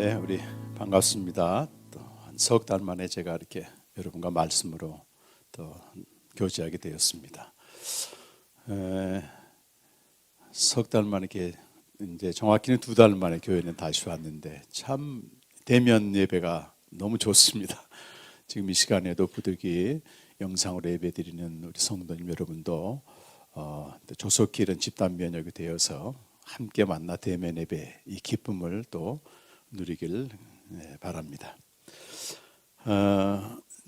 네, 우리 반갑습니다. 또 한 석 달 만에 제가 이렇게 여러분과 말씀으로 또 교제하게 되었습니다. 석 달 만에 이렇게 이제 정확히는 두 달 만에 교회는 다시 왔는데 참 대면 예배가 너무 좋습니다. 지금 이 시간에도 부득이 영상으로 예배드리는 우리 성도님 여러분도 조속히 이런 집단 면역이 되어서 함께 만나 대면 예배 이 기쁨을 또 누리길 바랍니다.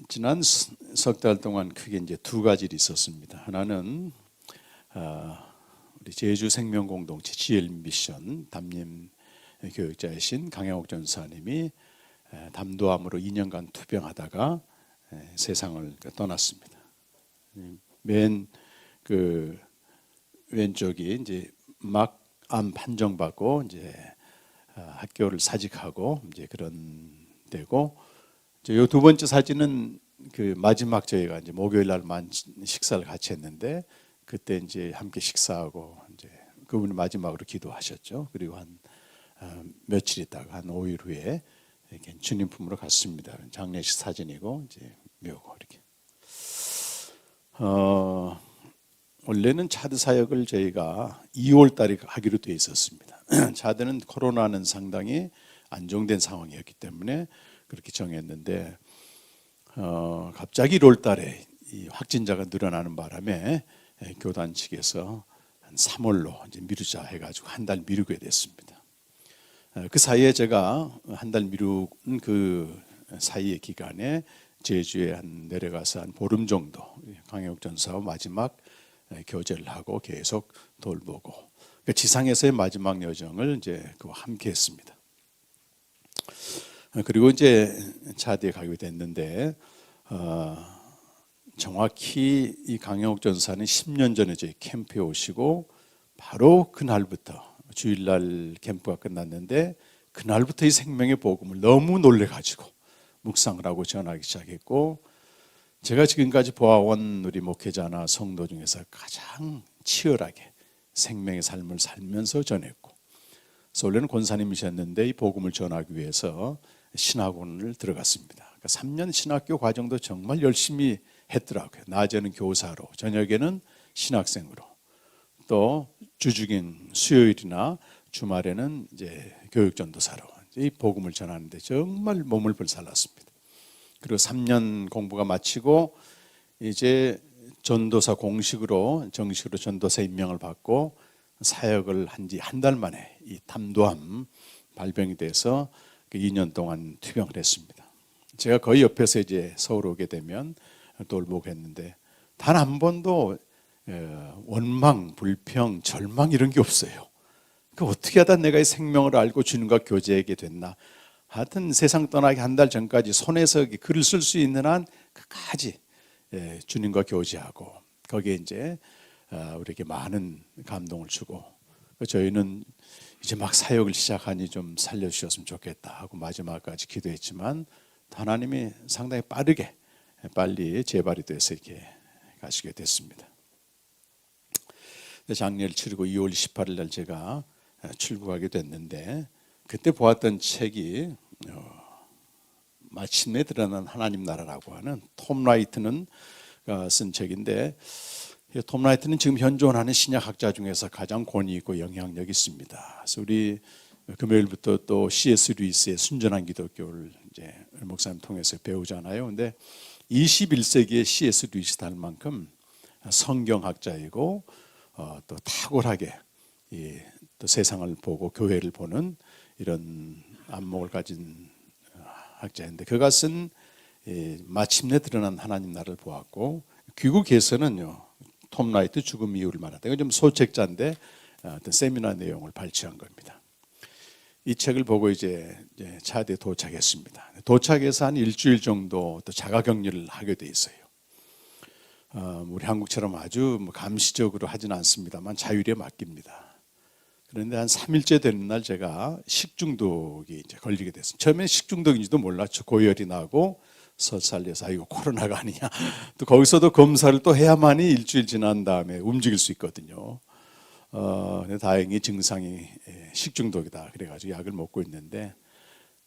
지난 석 달 동안 크게 이제 두 가지 일이 있었습니다. 하나는 우리 제주 생명공동체 GL 미션 담임 교육자이신 강영옥 전사님이 담도암으로 2년간 투병하다가 세상을 떠났습니다. 맨 그 왼쪽이 이제 막 암 판정받고 이제 학교를 사직하고 이제 그런 데고, 이 두 번째 사진은 그 마지막 저희가 이제 목요일 날만 식사를 같이 했는데 그때 이제 함께 식사하고 이제 그분이 마지막으로 기도하셨죠. 그리고 한 며칠 있다가 한 5일 후에 이렇게 주님 품으로 갔습니다. 장례식 사진이고 이제 묘고 이렇게. 원래는 차드 사역을 저희가 2월 달에 하기로 돼 있었습니다. 차드는 코로나는 상당히 안정된 상황이었기 때문에 그렇게 정했는데 갑자기 1월 달에 이 확진자가 늘어나는 바람에 교단 측에서 한 3월로 이제 미루자 해가지고 한 달 미루게 됐습니다. 그 사이에 제가 한 달 미룬 그 사이의 기간에 제주에 한 내려가서 한 보름 정도 강영욱 전사와 마지막 교제를 하고 계속 돌보고, 그러니까 지상에서의 마지막 여정을 이제 그와 함께 했습니다. 그리고 이제 차디에 가게 됐는데 정확히 이 강영욱 전사는 10년 전에 저희 캠프에 오시고 바로 그날부터 주일날 캠프가 끝났는데 그날부터 이 생명의 복음을 너무 놀래가지고 묵상을 하고 전하기 시작했고, 제가 지금까지 보아온 우리 목회자나 성도 중에서 가장 치열하게 생명의 삶을 살면서 전했고, 그래서 원래는 권사님이셨는데 이 복음을 전하기 위해서 신학원을 들어갔습니다. 그러니까 3년 신학교 과정도 정말 열심히 했더라고요. 낮에는 교사로, 저녁에는 신학생으로, 또 주중인 수요일이나 주말에는 이제 교육전도사로 이 복음을 전하는데 정말 몸을 불살랐습니다. 그리고 3년 공부가 마치고 이제 전도사 공식으로 정식으로 전도사 임명을 받고 사역을 한 지 한 달 만에 이 담도암 발병이 돼서 2년 동안 투병을 했습니다. 제가 거의 옆에서 이제 서울 오게 되면 돌보고 했는데 단 한 번도 원망, 불평, 절망 이런 게 없어요. 그 어떻게 하다 내가 이 생명을 알고 주님과 교제하게 됐나. 하여튼 세상 떠나기 한 달 전까지 손에서 글을 쓸 수 있는 한 끝까지 주님과 교제하고 거기에 이제 우리에게 많은 감동을 주고, 저희는 이제 막 사역을 시작하니 좀 살려주셨으면 좋겠다 하고 마지막까지 기도했지만 하나님이 상당히 빨리 재발이 돼서 이렇게 가시게 됐습니다. 장례를 치르고 2월 28일 날 제가 출국하게 됐는데 그때 보았던 책이 마침내 드러난 하나님 나라라고 하는 톰 라이트는 쓴 책인데, 톰 라이트는 지금 현존하는 신약학자 중에서 가장 권위 있고 영향력이 있습니다. 그래서 우리 금요일부터 또 C.S. 루이스의 순전한 기독교를 이제 목사님 통해서 배우잖아요. 근데 21세기의 C.S. 루이스 닮을 만큼 성경학자이고 또 탁월하게 또 세상을 보고 교회를 보는 이런 안목을 가진 학자인데, 그가 쓴 마침내 드러난 하나님 나라를 보았고, 귀국에서는요 톰 라이트 죽음 이유를 말하다. 이건 좀 소책자인데 어떤 세미나 내용을 발췌한 겁니다. 이 책을 보고 이제 차대에 도착했습니다. 도착해서 한 일주일 정도 또 자가격리를 하게 돼 있어요. 우리 한국처럼 아주 감시적으로 하지는 않습니다만 자율에 맡깁니다. 그런데 한 3일째 되는 날 제가 식중독이 이제 걸리게 됐습니다. 처음에 식중독인지도 몰랐죠. 고열이 나고 설사해서 이거 코로나가 아니냐. 또 거기서도 검사를 또 해야만이 일주일 지난 다음에 움직일 수 있거든요. 근데 다행히 증상이 식중독이다. 그래가지고 약을 먹고 있는데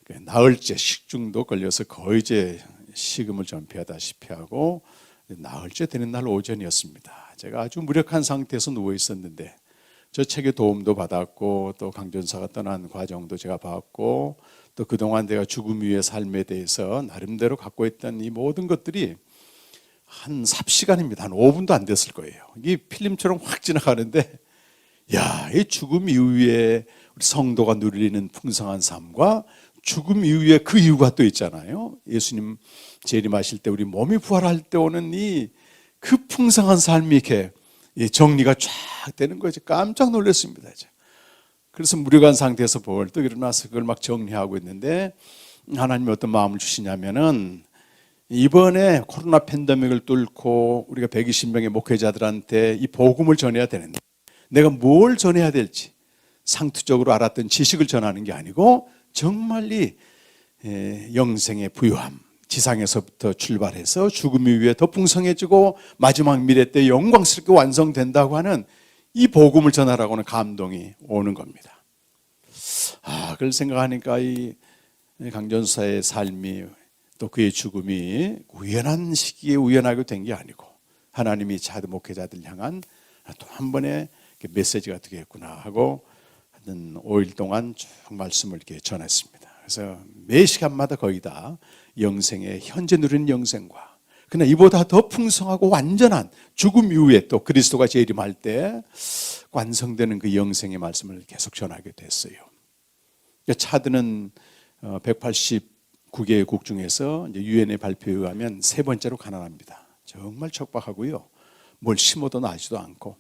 나흘째 식중독 걸려서 거의 이제 식음을 전폐하다시피 하고 나흘째 되는 날 오전이었습니다. 제가 아주 무력한 상태에서 누워 있었는데 저 책의 도움도 받았고 또 강전사가 떠난 과정도 제가 봤고 또 그동안 내가 죽음 위의 삶에 대해서 나름대로 갖고 있던 이 모든 것들이 한 삽시간입니다. 한 5분도 안 됐을 거예요. 이게 필름처럼 확 지나가는데 야, 이 죽음 이후에 우리 성도가 누리는 풍성한 삶과 죽음 이후에 그 이유가 또 있잖아요. 예수님 재림하실 때 우리 몸이 부활할 때 오는 이 그 풍성한 삶이 이렇게 정리가 쫙 되는 거죠. 깜짝 놀랐습니다. 그래서 무력한 상태에서 벌떡 일어나서 그걸 막 정리하고 있는데 하나님이 어떤 마음을 주시냐면은 이번에 코로나 팬데믹을 뚫고 우리가 120명의 목회자들한테 이 복음을 전해야 되는데 내가 뭘 전해야 될지 상투적으로 알았던 지식을 전하는 게 아니고 정말 이 영생의 부유함, 지상에서부터 출발해서 죽음 이후에 더 풍성해지고 마지막 미래 때 영광스럽게 완성된다고 하는 이 복음을 전하라고는 감동이 오는 겁니다. 그걸 생각하니까 이 강전사의 삶이 또 그의 죽음이 우연한 시기에 우연하게 된 게 아니고 하나님이 자드 목회자들 향한 또 한 번의 메시지가 되겠구나 하고 한 5일 동안 쭉 말씀을 이렇게 전했습니다. 그래서 매 시간마다 거의 다 영생의 현재 누리는 영생과 그러나 이보다 더 풍성하고 완전한 죽음 이후에 또 그리스도가 재림할 때 완성되는 그 영생의 말씀을 계속 전하게 됐어요. 차드는 189개국 중에서 유엔의 발표에 의하면 세 번째로 가난합니다. 정말 척박하고요. 뭘 심어도 나지도 않고.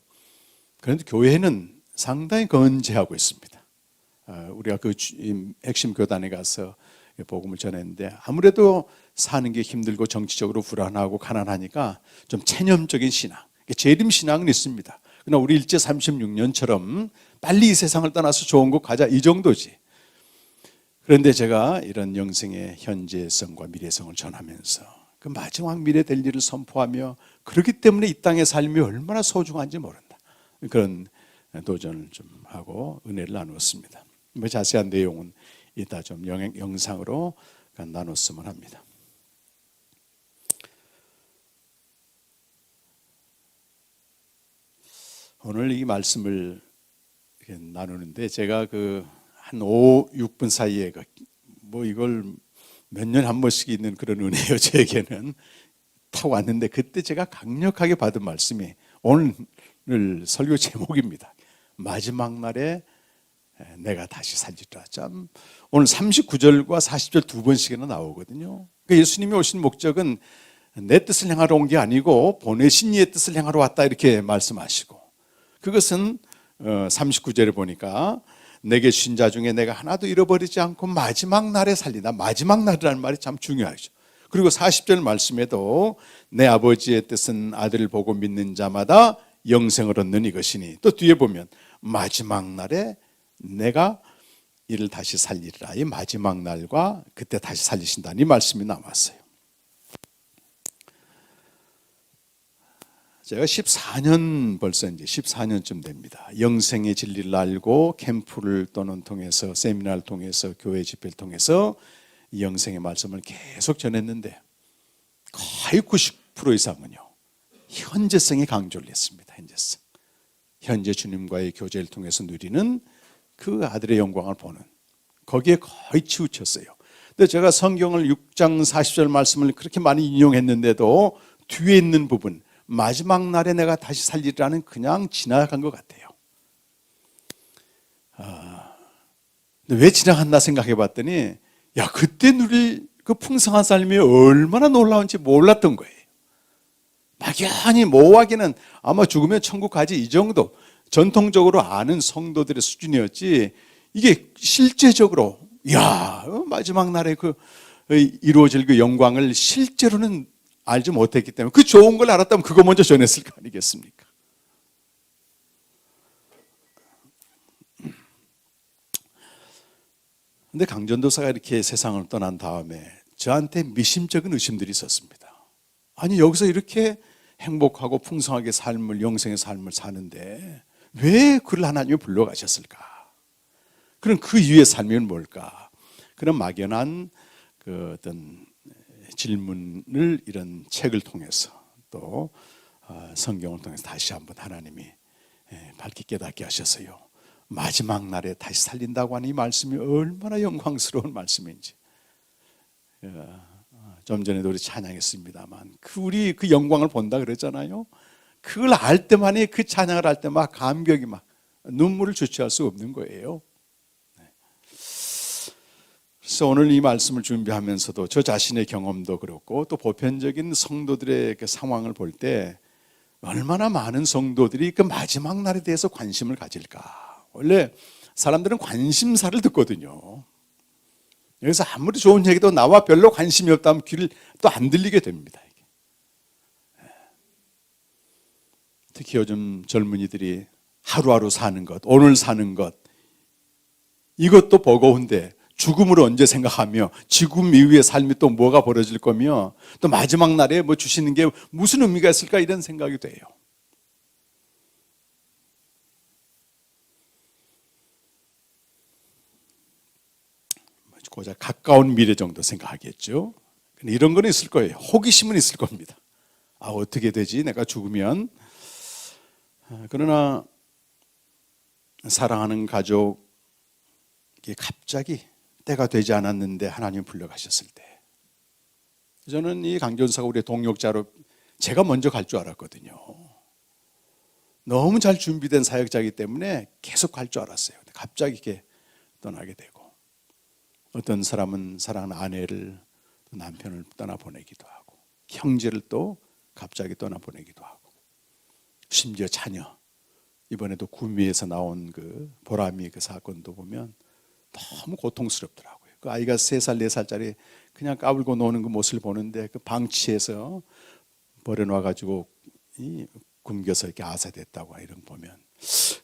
그런데 교회는 상당히 건재하고 있습니다. 우리가 그 핵심 교단에 가서 복음을 전했는데 아무래도 사는 게 힘들고 정치적으로 불안하고 가난하니까 좀 체념적인 신앙, 재림 신앙은 있습니다. 그러나 우리 일제 36년처럼 빨리 이 세상을 떠나서 좋은 곳 가자 이 정도지. 그런데 제가 이런 영생의 현재성과 미래성을 전하면서 그 마지막 미래 될 일을 선포하며 그렇기 때문에 이 땅의 삶이 얼마나 소중한지 모른다. 그런 도전을 좀 하고 은혜를 나누었습니다. 자세한 내용은 이따 좀 영상으로 나눴으면 합니다. 오늘 이 말씀을 나누는데 제가 한 5, 6분 사이에 이걸 몇 년에 한 번씩 있는 그런 은혜요. 저에게는 타 왔는데 그때 제가 강력하게 받은 말씀이 오늘 설교 제목입니다. 마지막 날에 내가 다시 살리라. 참 오늘 39절과 40절 두 번씩이나 나오거든요. 그러니까 예수님이 오신 목적은 내 뜻을 행하러 온 게 아니고 보내신 이의 뜻을 행하러 왔다 이렇게 말씀하시고 그것은 39절에 보니까 내게 주신 자 중에 내가 하나도 잃어버리지 않고 마지막 날에 살리다. 마지막 날이라는 말이 참 중요하죠. 그리고 40절 말씀에도 내 아버지의 뜻은 아들을 보고 믿는 자마다 영생을 얻는 이것이니 또 뒤에 보면 마지막 날에 내가 이를 다시 살리리라. 이 마지막 날과 그때 다시 살리신다는 이 말씀이 남았어요. 제가 14년 벌써 이제 14년쯤 됩니다. 영생의 진리를 알고 캠프를 또는 통해서 세미나를 통해서 교회 집회를 통해서 이 영생의 말씀을 계속 전했는데 거의 90% 이상은요. 현재성에 강조를 했습니다. 현재성. 현재 주님과의 교제를 통해서 누리는 그 아들의 영광을 보는 거기에 거의 치우쳤어요. 근데 제가 성경을 6장 40절 말씀을 그렇게 많이 인용했는데도 뒤에 있는 부분 마지막 날에 내가 다시 살리라는 그냥 지나간 것 같아요. 근데 왜 지나갔나 생각해 봤더니 야 그때 누릴 그 풍성한 삶이 얼마나 놀라운지 몰랐던 거예요. 막연히 모호하게는 아마 죽으면 천국 가지 이 정도 전통적으로 아는 성도들의 수준이었지 이게 실제적으로 야 마지막 날에 그 이루어질 그 영광을 실제로는 알지 못했기 때문에 그 좋은 걸 알았다면 그거 먼저 전했을 거 아니겠습니까? 근데 강전도사가 이렇게 세상을 떠난 다음에 저한테 미심쩍은 의심들이 있었습니다. 아니 여기서 이렇게 행복하고 풍성하게 삶을 영생의 삶을 사는데 왜 그를 하나님이 불러가셨을까? 그럼 그 이후의 삶은 뭘까? 그런 막연한 그 어떤 질문을 이런 책을 통해서 또 성경을 통해서 다시 한번 하나님이 밝게 깨닫게 하셔서요, 마지막 날에 다시 살린다고 하는 이 말씀이 얼마나 영광스러운 말씀인지. 좀 전에도 우리 찬양했습니다만 우리 그 영광을 본다 그랬잖아요. 그걸 알 때만이, 그 찬양을 할 때 막 감격이 막 눈물을 주체할 수 없는 거예요. 그래서 오늘 이 말씀을 준비하면서도 저 자신의 경험도 그렇고 또 보편적인 성도들의 그 상황을 볼 때 얼마나 많은 성도들이 그 마지막 날에 대해서 관심을 가질까. 원래 사람들은 관심사를 듣거든요. 여기서 아무리 좋은 얘기도 나와 별로 관심이 없다면 귀를 또 안 들리게 됩니다. 특히 요즘 젊은이들이 하루하루 사는 것, 오늘 사는 것, 이것도 버거운데 죽음을 언제 생각하며 지금 이후의 삶이 또 뭐가 벌어질 거며 또 마지막 날에 뭐 주시는 게 무슨 의미가 있을까, 이런 생각이 돼요. 고작 가까운 미래 정도 생각하겠죠. 이런 건 있을 거예요. 호기심은 있을 겁니다. 어떻게 되지? 내가 죽으면. 그러나 사랑하는 가족이 갑자기 때가 되지 않았는데 하나님 불러가셨을 때, 저는 이 강전사가 우리의 동역자로 제가 먼저 갈 줄 알았거든요. 너무 잘 준비된 사역자이기 때문에 계속 갈 줄 알았어요. 근데 갑자기 이렇게 떠나게 되고, 어떤 사람은 사랑하는 아내를, 남편을 떠나보내기도 하고, 형제를 또 갑자기 떠나보내기도 하고, 심지어 자녀, 이번에도 구미에서 나온 그 보람이 그 사건도 보면 너무 고통스럽더라고요. 그 아이가 3살, 4살짜리 그냥 까불고 노는 그 모습을 보는데 그 방치해서 버려놔가지고 굶겨서 이렇게 아사됐다고 이런 거 보면,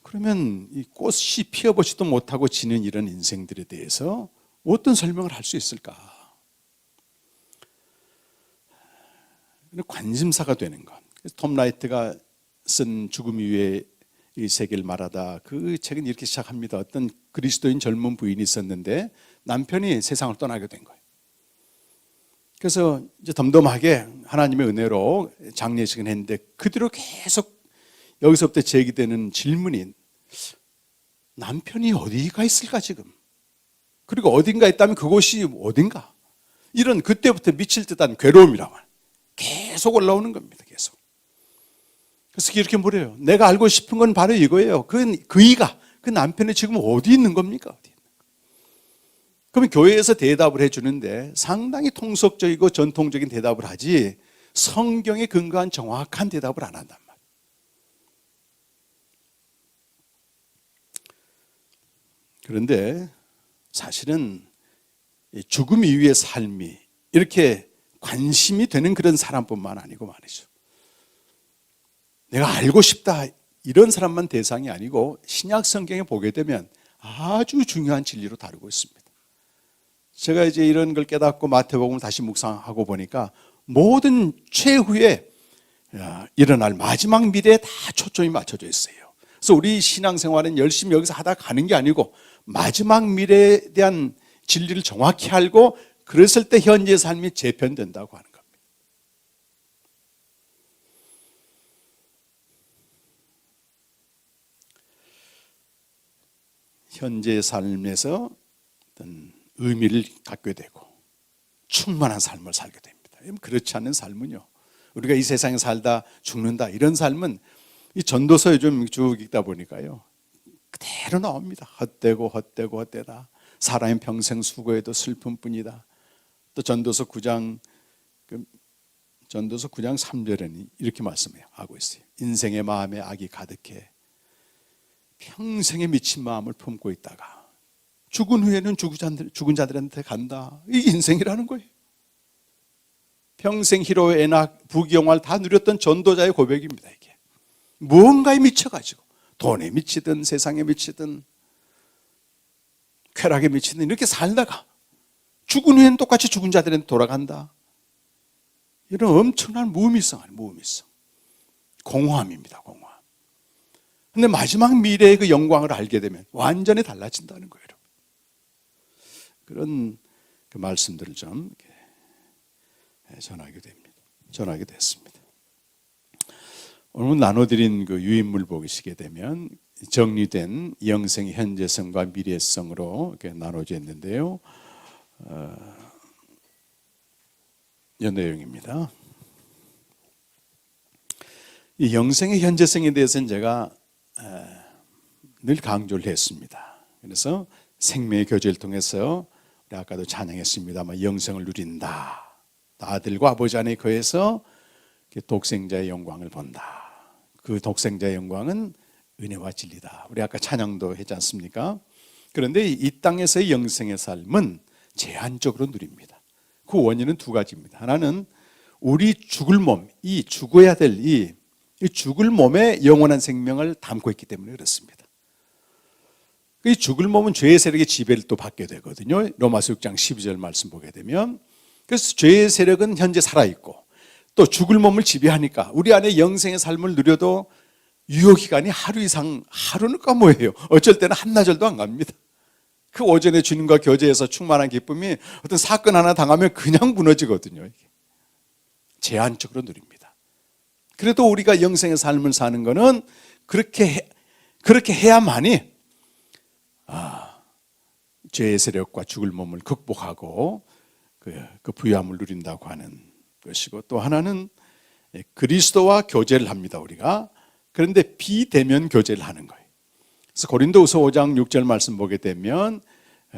그러면 이 꽃이 피어보지도 못하고 지는 이런 인생들에 대해서 어떤 설명을 할 수 있을까? 관심사가 되는 것. 톰 라이트가 쓴 죽음 이후의 이 세계를 말하다, 그 책은 이렇게 시작합니다. 어떤 그리스도인 젊은 부인이 있었는데 남편이 세상을 떠나게 된 거예요. 그래서 이제 덤덤하게 하나님의 은혜로 장례식을 했는데 그 뒤로 계속 여기서부터 제기되는 질문이, 남편이 어디가 있을까 지금? 그리고 어딘가 있다면 그곳이 어딘가? 이런 그때부터 미칠 듯한 괴로움이라고 계속 올라오는 겁니다. 계속. 그래서 이렇게 물어요. 내가 알고 싶은 건 바로 이거예요. 그이가, 그 남편이 지금 어디 있는 겁니까? 어디 있는 겁니까? 그러면 교회에서 대답을 해주는데 상당히 통속적이고 전통적인 대답을 하지 성경에 근거한 정확한 대답을 안 한단 말이에요. 그런데 사실은 죽음 이후의 삶이 이렇게 관심이 되는 그런 사람뿐만 아니고 말이죠. 내가 알고 싶다 이런 사람만 대상이 아니고 신약 성경에 보게 되면 아주 중요한 진리로 다루고 있습니다. 제가 이제 이런 걸 깨닫고 마태복음을 다시 묵상하고 보니까 모든 최후에 일어날 마지막 미래에 다 초점이 맞춰져 있어요. 그래서 우리 신앙생활은 열심히 여기서 하다 가는 게 아니고 마지막 미래에 대한 진리를 정확히 알고 그랬을 때 현재의 삶이 재편된다고 하는 겁니다. 현재의 삶에서 어떤 의미를 갖게 되고 충만한 삶을 살게 됩니다. 그렇지 않은 삶은요, 우리가 이 세상에 살다 죽는다 이런 삶은 이 전도서 요즘 쭉 읽다 보니까요 그대로 나옵니다. 헛되고 헛되고 헛되다. 사람의 평생 수고해도 슬픔뿐이다. 또 전도서 9장 3절에는 이렇게 말씀하고 있어요. 인생의 마음에 악이 가득해 평생에 미친 마음을 품고 있다가 죽은 후에는 죽은 자들한테 간다. 이게 인생이라는 거예요. 평생 희로애, 애낙, 부귀영화를 다 누렸던 전도자의 고백입니다. 이게 무언가에 미쳐가지고 돈에 미치든 세상에 미치든 쾌락에 미치든 이렇게 살다가 죽은 후에는 똑같이 죽은 자들한테 돌아간다. 이런 엄청난 무미성, 공허함입니다. 공허함. 근데 마지막 미래의 그 영광을 알게 되면 완전히 달라진다는 거예요. 그런 그 말씀들을 좀 전하게 됐습니다. 오늘 나눠드린 그 유인물 보시게 되면 정리된 영생의 현재성과 미래성으로 이렇게 나눠져 있는데요. 이 내용입니다. 이 영생의 현재성에 대해서는 제가 늘 강조를 했습니다. 그래서 생명의 교제를 통해서 우리 아까도 찬양했습니다만 영생을 누린다. 아들과 아버지 안에 거해서 독생자의 영광을 본다. 그 독생자의 영광은 은혜와 진리다. 우리 아까 찬양도 했지 않습니까? 그런데 이 땅에서의 영생의 삶은 제한적으로 누립니다. 그 원인은 두 가지입니다. 하나는 우리 죽을 몸, 이 죽어야 될 이 죽을 몸에 영원한 생명을 담고 있기 때문에 그렇습니다. 이 죽을 몸은 죄의 세력의 지배를 또 받게 되거든요. 로마서 6장 12절 말씀 보게 되면, 그래서 죄의 세력은 현재 살아있고 또 죽을 몸을 지배하니까 우리 안에 영생의 삶을 누려도 유효기간이 하루 이상, 하루니까 뭐예요? 어쩔 때는 한나절도 안 갑니다. 그 오전에 주님과 교제해서 충만한 기쁨이 어떤 사건 하나 당하면 그냥 무너지거든요. 이게. 제한적으로 누립니다. 그래도 우리가 영생의 삶을 사는 것은 그렇게 해야만이 죄의 세력과 죽을 몸을 극복하고 그 부유함을 누린다고 하는 것이고, 또 하나는 그리스도와 교제를 합니다. 우리가. 그런데 비대면 교제를 하는 거예요. 그래서 고린도후서 5장 6절 말씀 보게 되면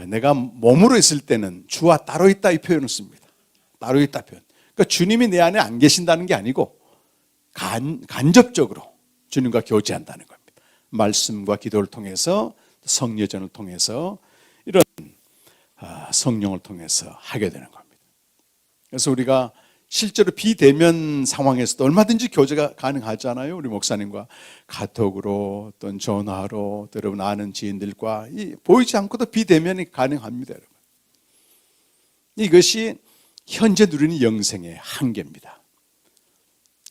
내가 몸으로 있을 때는 주와 따로 있다 이 표현을 씁니다. 따로 있다 표현. 그러니까 주님이 내 안에 안 계신다는 게 아니고 간접적으로 주님과 교제한다는 겁니다. 말씀과 기도를 통해서, 성례전을 통해서, 이런 성령을 통해서 하게 되는 겁니다. 그래서 우리가 실제로 비대면 상황에서도 얼마든지 교제가 가능하잖아요. 우리 목사님과 카톡으로 또는 전화로 또 여러분 아는 지인들과 보이지 않고도 비대면이 가능합니다. 여러분. 이것이 현재 누리는 영생의 한계입니다.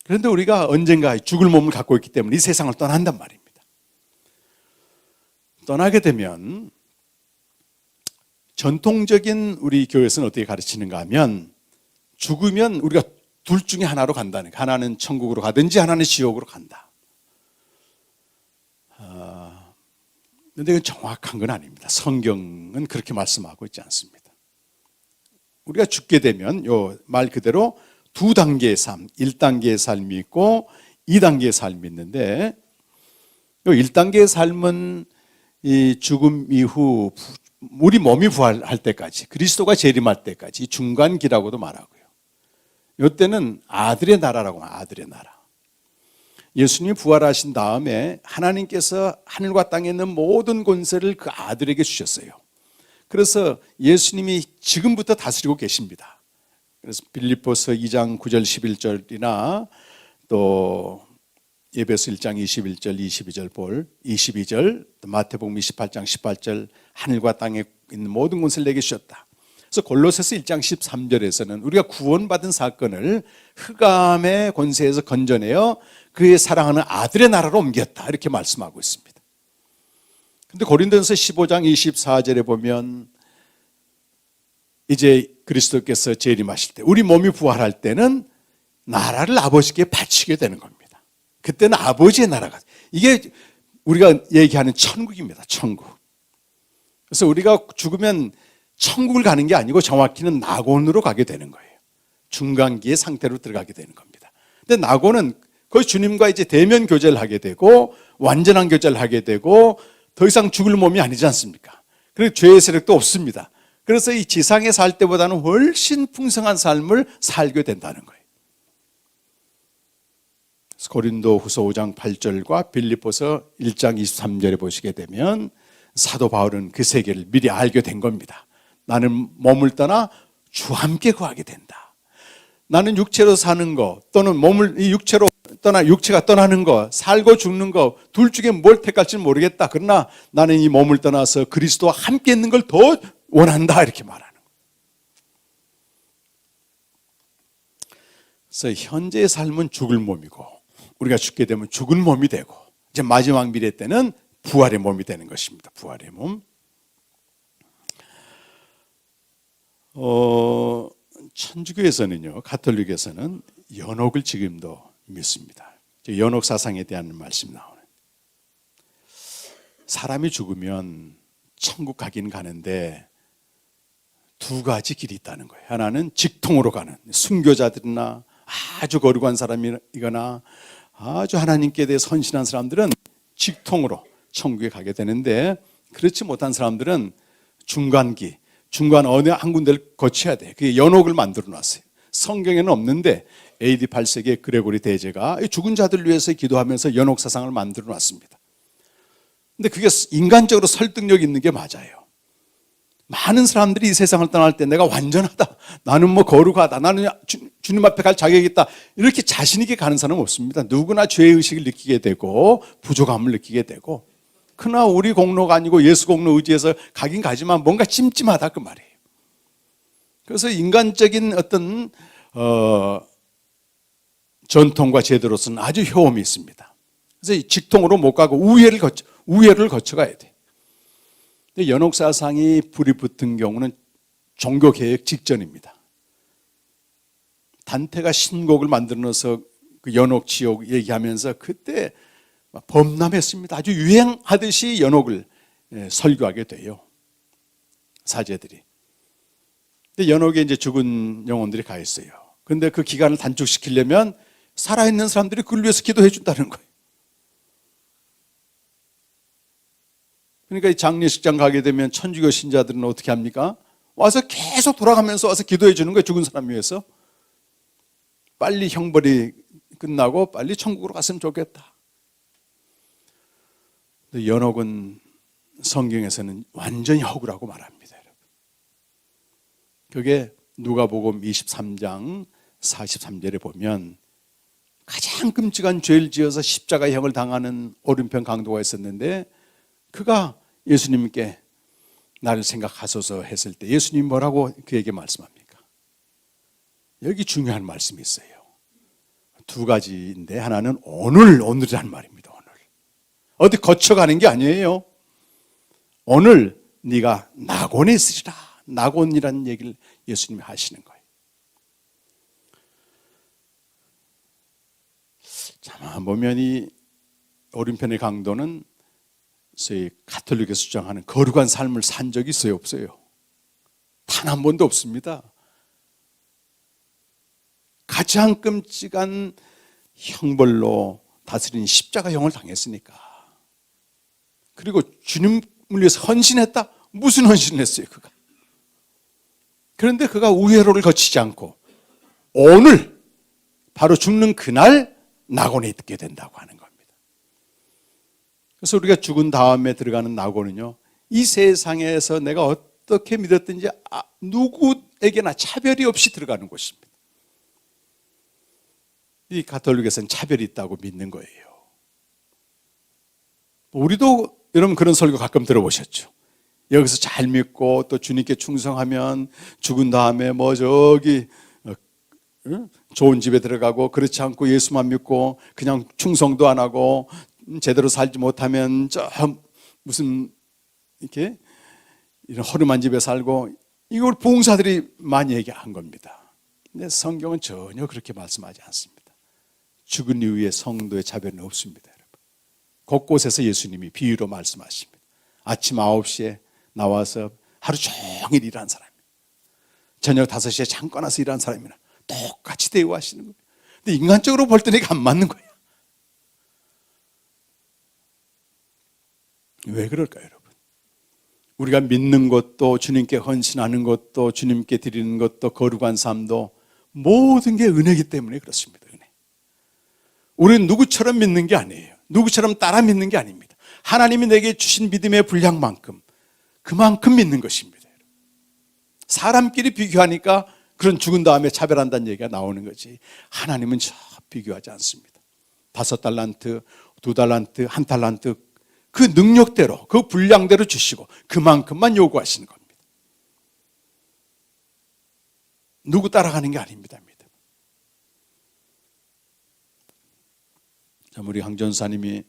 그런데 우리가 언젠가 죽을 몸을 갖고 있기 때문에 이 세상을 떠난단 말입니다. 떠나게 되면 전통적인 우리 교회에서는 어떻게 가르치는가 하면 죽으면 우리가 둘 중에 하나로 간다는 거예요. 하나는 천국으로 가든지 하나는 지옥으로 간다. 그런데 이건 정확한 건 아닙니다. 성경은 그렇게 말씀하고 있지 않습니다. 우리가 죽게 되면 요 말 그대로 두 단계의 삶, 1단계의 삶이 있고 2단계의 삶이 있는데, 요 1단계의 삶은 이 죽음 이후 우리 몸이 부활할 때까지, 그리스도가 재림할 때까지 중간기라고도 말하고요. 이때는 아들의 나라라고 합니다. 아들의 나라. 예수님이 부활하신 다음에 하나님께서 하늘과 땅에 있는 모든 권세를 그 아들에게 주셨어요. 그래서 예수님이 지금부터 다스리고 계십니다. 그래서 빌립보서 2장 9절 11절이나 또 에베소 1장 21절 22절 22절 또 마태복음 28장 18절 하늘과 땅에 있는 모든 권세를 내게 주셨다. 그래서 골로새서 1장 13절에서는 우리가 구원받은 사건을 흑암의 권세에서 건져내어 그의 사랑하는 아들의 나라로 옮겼다 이렇게 말씀하고 있습니다. 그런데 고린도전서 15장 24절에 보면 이제 그리스도께서 재림하실 때 우리 몸이 부활할 때는 나라를 아버지께 바치게 되는 겁니다. 그때는 아버지의 나라가, 이게 우리가 얘기하는 천국입니다. 천국. 그래서 우리가 죽으면 천국을 가는 게 아니고 정확히는 낙원으로 가게 되는 거예요. 중간기의 상태로 들어가게 되는 겁니다. 근데 낙원은 거기 주님과 이제 대면 교제를 하게 되고 완전한 교제를 하게 되고 더 이상 죽을 몸이 아니지 않습니까? 그리고 죄의 세력도 없습니다. 그래서 이 지상에 살 때보다는 훨씬 풍성한 삶을 살게 된다는 거예요. 고린도후서 5장 8절과 빌립보서 1장 23절에 보시게 되면 사도 바울은 그 세계를 미리 알게 된 겁니다. 나는 몸을 떠나 주와 함께 거하게 된다. 나는 육체로 사는 거 또는 몸을 이 육체로 떠나 육체가 떠나는 거, 살고 죽는 거 둘 중에 뭘 택할지는 모르겠다. 그러나 나는 이 몸을 떠나서 그리스도와 함께 있는 걸 더 원한다 이렇게 말하는 거예요. 그래서 현재의 삶은 죽을 몸이고 우리가 죽게 되면 죽은 몸이 되고 이제 마지막 미래 때는 부활의 몸이 되는 것입니다. 부활의 몸. 천주교에서는요, 가톨릭에서는 연옥을 지금도 믿습니다. 연옥 사상에 대한 말씀 나오는. 사람이 죽으면 천국 가긴 가는데 두 가지 길이 있다는 거예요. 하나는 직통으로 가는 순교자들이나 아주 거룩한 사람이거나 아주 하나님께 대해 선신한 사람들은 직통으로 천국에 가게 되는데, 그렇지 못한 사람들은 중간 어느 한 군데를 거쳐야 돼. 그게 연옥을 만들어 놨어요. 성경에는 없는데 AD 8세기에 그레고리 대제가 죽은 자들 위해서 기도하면서 연옥 사상을 만들어 놨습니다. 근데 그게 인간적으로 설득력 있는 게 맞아요. 많은 사람들이 이 세상을 떠날 때 내가 완전하다, 나는 뭐 거룩하다, 나는 주님 앞에 갈 자격이 있다, 이렇게 자신 있게 가는 사람은 없습니다. 누구나 죄의식을 느끼게 되고 부족함을 느끼게 되고, 그러나 우리 공로가 아니고 예수 공로 의지해서 가긴 가지만 뭔가 찜찜하다, 그 말이에요. 그래서 인간적인 어떤 전통과 제도로서는 아주 효험이 있습니다. 그래서 직통으로 못 가고 우회를 거쳐가야 돼. 근데 연옥 사상이 불이 붙은 경우는 종교 개혁 직전입니다. 단테가 신곡을 만들어서 그 연옥 지옥 얘기하면서 그때 범람했습니다. 아주 유행하듯이 연옥을 설교하게 돼요, 사제들이. 근데 연옥에 이제 죽은 영혼들이 가 있어요. 근데 그 기간을 단축시키려면 살아있는 사람들이 그걸 위해서 기도해 준다는 거예요. 그러니까 이 장례식장 가게 되면 천주교 신자들은 어떻게 합니까? 와서 계속 돌아가면서 와서 기도해 주는 거예요, 죽은 사람 위해서. 빨리 형벌이 끝나고 빨리 천국으로 갔으면 좋겠다. 근데 연옥은 성경에서는 완전히 허구라고 말합니다, 여러분. 그게 누가복음 23장 43절에 보면 가장 끔찍한 죄를 지어서 십자가형을 당하는 오른편 강도가 있었는데, 그가 예수님께 나를 생각하소서 했을 때 예수님 뭐라고 그에게 말씀합니까? 여기 중요한 말씀이 있어요. 두 가지인데, 하나는 오늘이란 말입니다. 오늘. 어디 거쳐가는 게 아니에요. 오늘 네가 낙원에 있으리라. 낙원이라는 얘기를 예수님이 하시는 거예요. 가만 보면 이 오른편의 강도는 소위 가톨릭에서 주장하는 거룩한 삶을 산 적이 있어요, 없어요? 단 한 번도 없습니다. 가장 끔찍한 형벌로 다스린 십자가형을 당했으니까. 그리고 주님을 위해서 헌신했다? 무슨 헌신을 했어요, 그가? 그런데 그가 우회로를 거치지 않고 오늘 바로 죽는 그날 낙원에 있게 된다고 하는 겁니다. 그래서 우리가 죽은 다음에 들어가는 낙원은요, 이 세상에서 내가 어떻게 믿었든지 누구에게나 차별이 없이 들어가는 곳입니다. 이 가톨릭에서는 차별이 있다고 믿는 거예요. 우리도 여러분 그런 설교 가끔 들어보셨죠? 여기서 잘 믿고 또 주님께 충성하면 죽은 다음에 뭐 저기 좋은 집에 들어가고, 그렇지 않고 예수만 믿고 그냥 충성도 안 하고 제대로 살지 못하면 저 무슨 이렇게 이런 허름한 집에 살고, 이걸 부흥사들이 많이 얘기한 겁니다. 근데 성경은 전혀 그렇게 말씀하지 않습니다. 죽은 이후에 성도의 차별은 없습니다, 여러분. 곳곳에서 예수님이 비유로 말씀하십니다. 아침 9시에 나와서 하루 종일 일한 사람, 저녁 5시에 잠깐 와서 일한 사람이나 똑같이 대우하시는 거예요. 근데 인간적으로 볼 때는 이게 안 맞는 거예요. 왜 그럴까요, 여러분? 우리가 믿는 것도, 주님께 헌신하는 것도, 주님께 드리는 것도, 거룩한 삶도 모든 게 은혜이기 때문에 그렇습니다. 은혜. 우리는 누구처럼 믿는 게 아니에요. 누구처럼 따라 믿는 게 아닙니다. 하나님이 내게 주신 믿음의 분량만큼 그만큼 믿는 것입니다. 사람끼리 비교하니까 그런 죽은 다음에 차별한다는 얘기가 나오는 거지, 하나님은 저 비교하지 않습니다. 5달란트, 2달란트, 1달란트 그 능력대로, 그 분량대로 주시고 그만큼만 요구하시는 겁니다. 누구 따라가는 게 아닙니다. 우리 황전사님이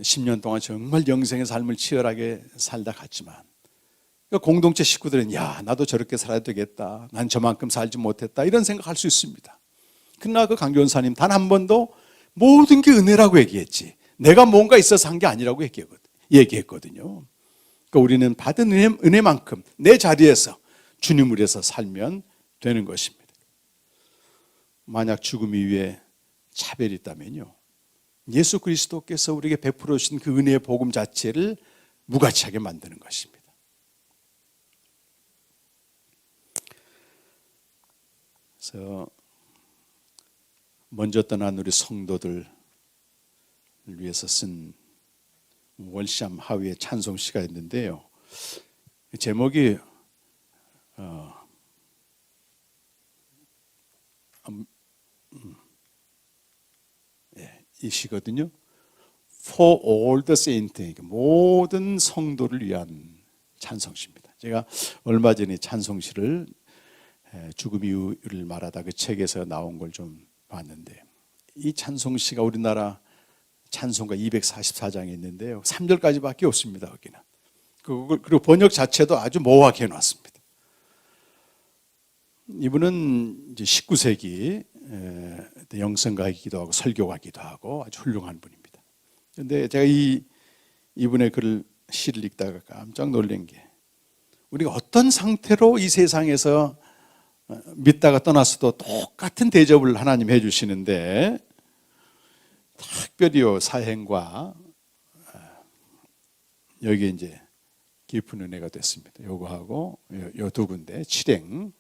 10년 동안 정말 영생의 삶을 치열하게 살다 갔지만 공동체 식구들은 야, 나도 저렇게 살아야 되겠다. 난 저만큼 살지 못했다. 이런 생각할 수 있습니다. 그러나 그 강교원사님 단 한 번도 모든 게 은혜라고 얘기했지, 내가 뭔가 있어서 한 게 아니라고 얘기했거든요. 그러니까 우리는 받은 은혜만큼 내 자리에서 주님을 위해서 살면 되는 것입니다. 만약 죽음 이후에 차별이 있다면요, 예수 그리스도께서 우리에게 베풀어 주신 그 은혜의 복음 자체를 무가치하게 만드는 것입니다. 그래서 먼저 떠난 우리 성도들 위해서 쓴 월시암 하위의 찬송시가 있는데요, 제목이 이 시거든요. For all the saints, 모든 성도를 위한 찬송시입니다. 제가 얼마 전에 찬송시를 죽음 이유를 말하다 그 책에서 나온 걸 좀 봤는데, 이 찬송시가 우리나라 찬송가 244장에 있는데요, 3절까지밖에 없습니다. 여기는. 그리고 번역 자체도 아주 모호하게 해놨습니다. 이분은 이제 19세기 영성가이기도 하고 설교가기도 하고 아주 훌륭한 분입니다. 그런데 제가 이분의 시를 읽다가 깜짝 놀란 게, 우리가 어떤 상태로 이 세상에서 믿다가 떠났어도 똑같은 대접을 하나님 해주시는데, 특별히 사행과 여기 이제 깊은 은혜가 됐습니다. 요거하고 요 두 군데 칠행.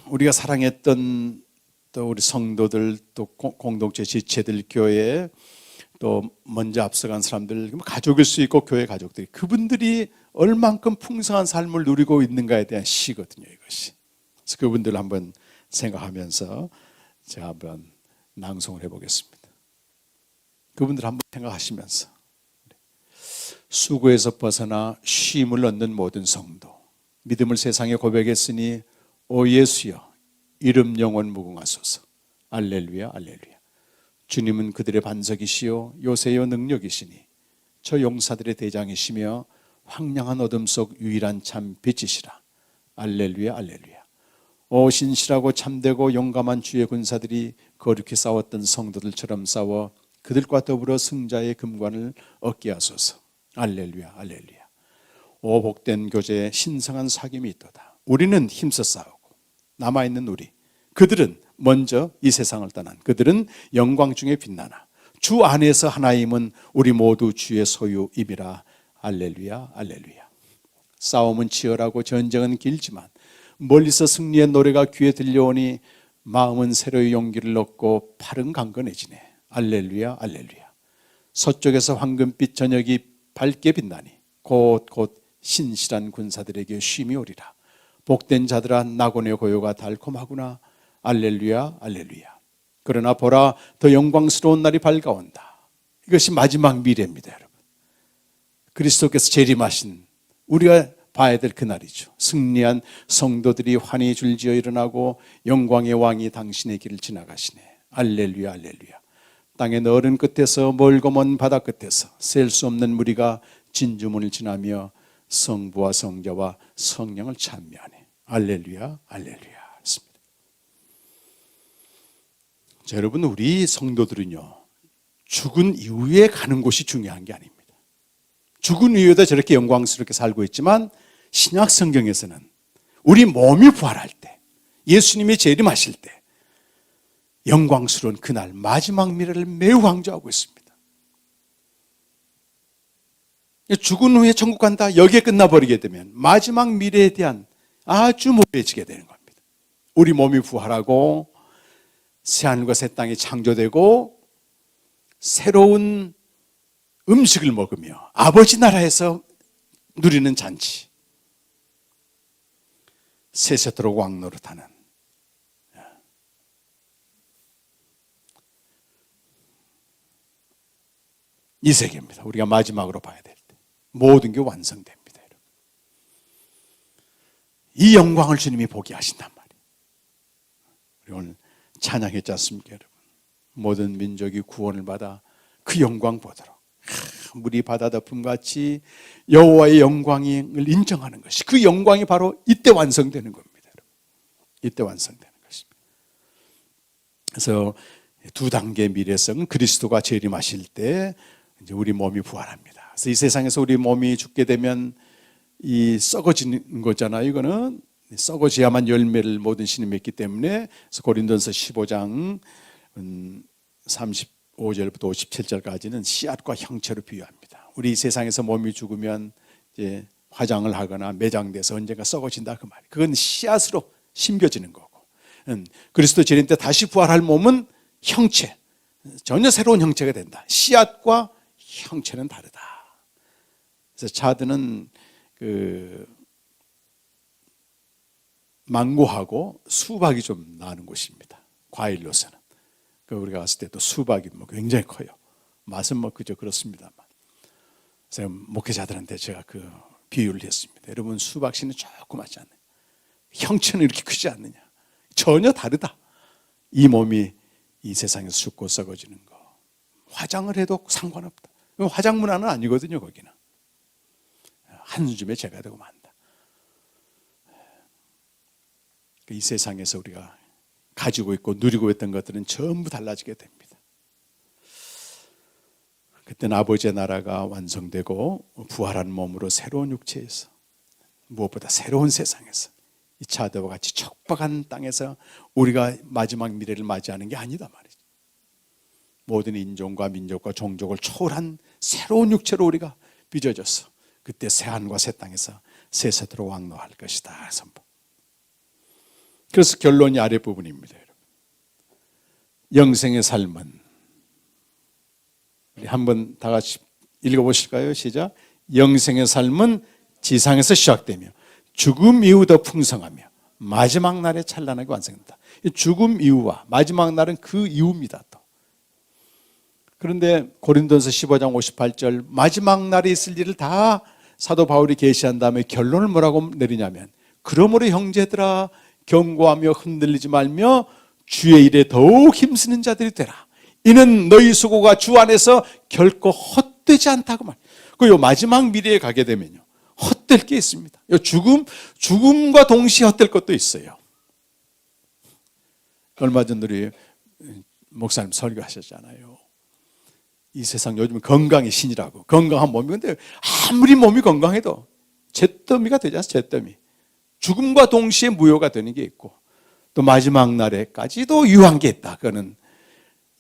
우리가 사랑했던 또 우리 성도들, 또 공동체 지체들, 교회, 또 먼저 앞서간 사람들, 가족일 수 있고 교회 가족들이, 그분들이 얼만큼 풍성한 삶을 누리고 있는가에 대한 시거든요, 이것이. 그래서 그분들을 한번 생각하면서 제가 한번 낭송을 해보겠습니다. 그분들 한번 생각하시면서, 수고에서 벗어나 쉼을 얻는 모든 성도, 믿음을 세상에 고백했으니 오 예수여 이름 영원 무궁하소서. 알렐루야 알렐루야. 주님은 그들의 반석이시요 요새요 능력이시니 저 용사들의 대장이시며 황량한 어둠 속 유일한 참 빛이시라. 알렐루야 알렐루야. 오 신실하고 참되고 용감한 주의 군사들이 거룩히 싸웠던 성도들처럼 싸워 그들과 더불어 승자의 금관을 얻게 하소서. 알렐루야 알렐루야. 오 복된 교제에 신성한 사귐이 있도다. 우리는 힘써 싸우고 남아있는 우리, 그들은 먼저 이 세상을 떠난 그들은 영광 중에 빛나나 주 안에서 하나임은 우리 모두 주의 소유임이라. 알렐루야 알렐루야. 싸움은 치열하고 전쟁은 길지만 멀리서 승리의 노래가 귀에 들려오니 마음은 새로이 용기를 얻고 팔은 강건해지네. 알렐루야 알렐루야. 서쪽에서 황금빛 저녁이 밝게 빛나니 곧곧 신실한 군사들에게 쉼이 오리라. 복된 자들아 낙원의 고요가 달콤하구나. 알렐루야 알렐루야. 그러나 보라 더 영광스러운 날이 밝아온다. 이것이 마지막 미래입니다, 여러분. 그리스도께서 재림하신 우리가 봐야 될 그날이죠. 승리한 성도들이 환히 줄지어 일어나고 영광의 왕이 당신의 길을 지나가시네. 알렐루야 알렐루야. 땅의 너른 끝에서 멀고 먼 바다 끝에서 셀 수 없는 무리가 진주문을 지나며 성부와 성자와 성령을 찬미하네. 알렐루야 알렐루야. 했습니다. 자, 여러분, 우리 성도들은요, 죽은 이후에 가는 곳이 중요한 게 아닙니다. 죽은 이후에도 저렇게 영광스럽게 살고 있지만 신약 성경에서는 우리 몸이 부활할 때, 예수님이 재림하실 때 영광스러운 그날 마지막 미래를 매우 강조하고 있습니다. 죽은 후에 천국 간다, 여기에 끝나버리게 되면 마지막 미래에 대한 아주 모호해지게 되는 겁니다. 우리 몸이 부활하고 새하늘과 새 땅이 창조되고 새로운 음식을 먹으며 아버지 나라에서 누리는 잔치, 세세토록 왕노릇하는 이 세계입니다. 우리가 마지막으로 봐야 될 때 모든 게 완성됩니다, 여러분. 이 영광을 주님이 보게 하신단 말이에요. 우리 오늘 찬양했지 않습니까, 여러분? 모든 민족이 구원을 받아 그 영광 보도록 물이 바다 덮음 같이 여호와의 영광을 인정하는 것이, 그 영광이 바로 이때 완성되는 겁니다. 이때 완성되는 것입니다. 그래서 두 단계 미래성은 그리스도가 재림하실 때 이제 우리 몸이 부활합니다. 그래서 이 세상에서 우리 몸이 죽게 되면 이 썩어지는 거잖아요. 이거는 썩어져야만 열매를 모든 신이 맺기 때문에, 그래서 고린도전서 15장 35절부터 57절까지는 씨앗과 형체로 비유합니다. 우리 이 세상에서 몸이 죽으면 이제 화장을 하거나 매장돼서 언젠가 썩어진다 그 말이에요. 그건 씨앗으로 심겨지는 거고, 그리스도 재림 때 다시 부활할 몸은 형체, 전혀 새로운 형체가 된다. 씨앗과 형체는 다르다. 그래서 차드는 망고하고 수박이 좀 나는 곳입니다. 과일로서는. 우리가 갔을 때 또 수박이 굉장히 커요. 맛은 그저 그렇습니다만. 그래서 목회자들한테 제가 그 비유를 했습니다. 여러분, 수박씨는 조그맣지 않느냐, 형체는 이렇게 크지 않느냐, 전혀 다르다. 이 몸이 이 세상에서 죽고 썩어지는 거, 화장을 해도 상관없다. 화장 문화는 아니거든요. 거기는 한숨에 죄가 되고 만다. 이 세상에서 우리가 가지고 있고 누리고 있던 것들은 전부 달라지게 됩니다. 그때는 아버지의 나라가 완성되고 부활한 몸으로 새로운 육체에서, 무엇보다 새로운 세상에서, 이 차드와 같이 척박한 땅에서 우리가 마지막 미래를 맞이하는 게 아니다 말이죠. 모든 인종과 민족과 종족을 초월한 새로운 육체로 우리가 빚어져서 그때 새하늘과 새 땅에서 새 세대로 왕노할 것이다. 선포. 그래서 결론이 아랫부분입니다. 여러분. 영생의 삶은, 우리 한번 다 같이 읽어보실까요? 시작. 영생의 삶은 지상에서 시작되며 죽음 이후 더 풍성하며 마지막 날에 찬란하게 완성된다. 죽음 이후와 마지막 날은 그 이후입니다. 또. 그런데 고린도전서 15장 58절, 마지막 날에 있을 일을 다 사도 바울이 계시한 다음에 결론을 뭐라고 내리냐면, 그러므로 형제들아 경고하며 흔들리지 말며 주의 일에 더욱 힘쓰는 자들이 되라. 이는 너희 수고가 주 안에서 결코 헛되지 않다고 말. 그 마지막 미래에 가게 되면요, 헛될 게 있습니다. 죽음과 동시에 헛될 것도 있어요. 얼마 전 우리 목사님 설교하셨잖아요. 이 세상 요즘 건강이 신이라고. 건강한 몸이, 근데 아무리 몸이 건강해도 잿더미가 되지 않습니까? 잿더미. 죽음과 동시에 무효가 되는 게 있고, 또 마지막 날에까지도 유한 게 있다. 그거는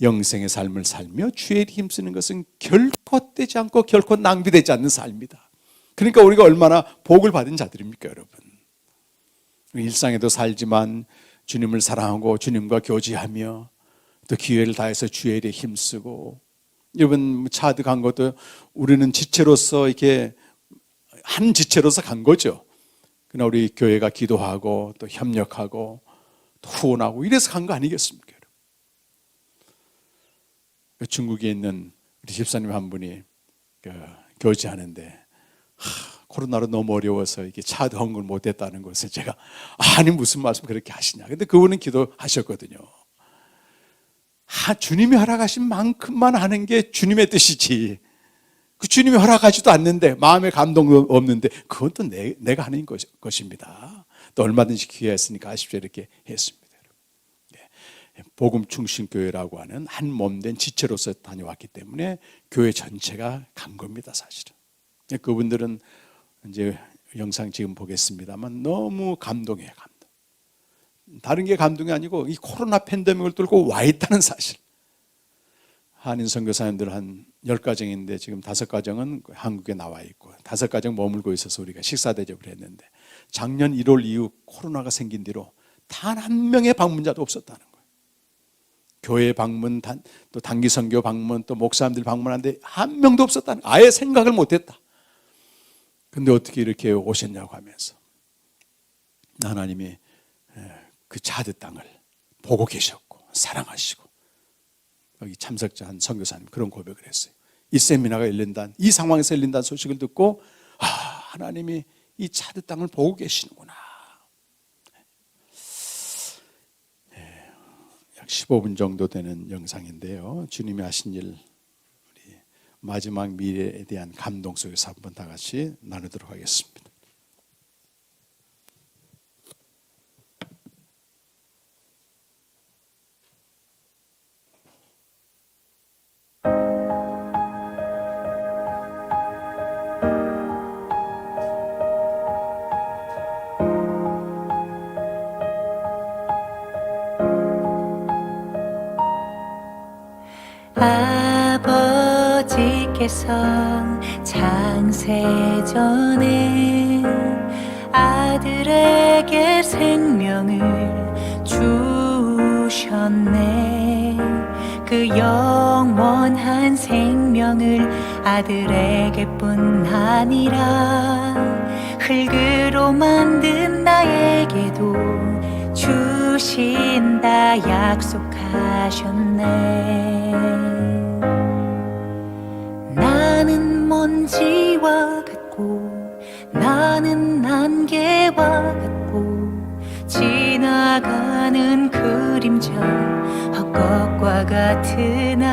영생의 삶을 살며 주의 일에 힘쓰는 것은 결코 헛되지 않고 결코 낭비되지 않는 삶이다. 그러니까 우리가 얼마나 복을 받은 자들입니까, 여러분? 일상에도 살지만 주님을 사랑하고 주님과 교제하며 또 기회를 다해서 주의 일에 힘쓰고, 여러분 차드 간 것도 우리는 지체로서 이렇게 한 지체로서 간 거죠. 그러나 우리 교회가 기도하고 또 협력하고 또 후원하고 이래서 간 거 아니겠습니까? 중국에 있는 우리 집사님 한 분이 교제하는데 코로나로 너무 어려워서 이게 차도 헌금을 못했다는 것을 제가, 아니 무슨 말씀 그렇게 하시냐. 근데 그분은 기도하셨거든요. 주님이 허락하신 만큼만 하는 게 주님의 뜻이지, 그 주님이 허락하지도 않는데 마음에 감동도 없는데 그건 또 내가 하는 것입니다. 또 얼마든지 기회했으니까 하십시오 이렇게 했습니다. 복음 충신교회라고 하는 한 몸된 지체로서 다녀왔기 때문에 교회 전체가 간 겁니다, 사실은. 그분들은 이제 영상 지금 보겠습니다만 너무 감동해요, 감동. 다른 게 감동이 아니고 이 코로나 팬데믹을 뚫고 와 있다는 사실. 한인 선교사님들 한 10가정인데 지금 5가정은 한국에 나와 있고 5가정 머물고 있어서 우리가 식사 대접을 했는데, 작년 1월 이후 코로나가 생긴 뒤로 단 한 명의 방문자도 없었다는 거예요. 교회 방문, 또 단기 선교 방문, 또 목사님들 방문하는데 한 명도 없었다는 거예요. 아예 생각을 못했다. 근데 어떻게 이렇게 오셨냐고 하면서 하나님이 그 차드 땅을 보고 계셨고 사랑하시고, 여기 참석자 한 선교사님 그런 고백을 했어요. 이 세미나가 열린다는, 이 상황에서 열린다는 소식을 듣고 하나님이 이 차드 땅을 보고 계시는구나. 약 15분 정도 되는 영상인데요, 주님이 하신 일 우리 마지막 미래에 대한 감동 속에서 한번 다 같이 나누도록 하겠습니다. 아버지께서 창세전에 아들에게 생명을 주셨네. 그 영원한 생명을 아들에게뿐 아니라 흙으로 만든 나에게도 주신다 약속하셨네. 나는 먼지와 같고 나는 안개와 같고 지나가는 그림자 헛것과 같으나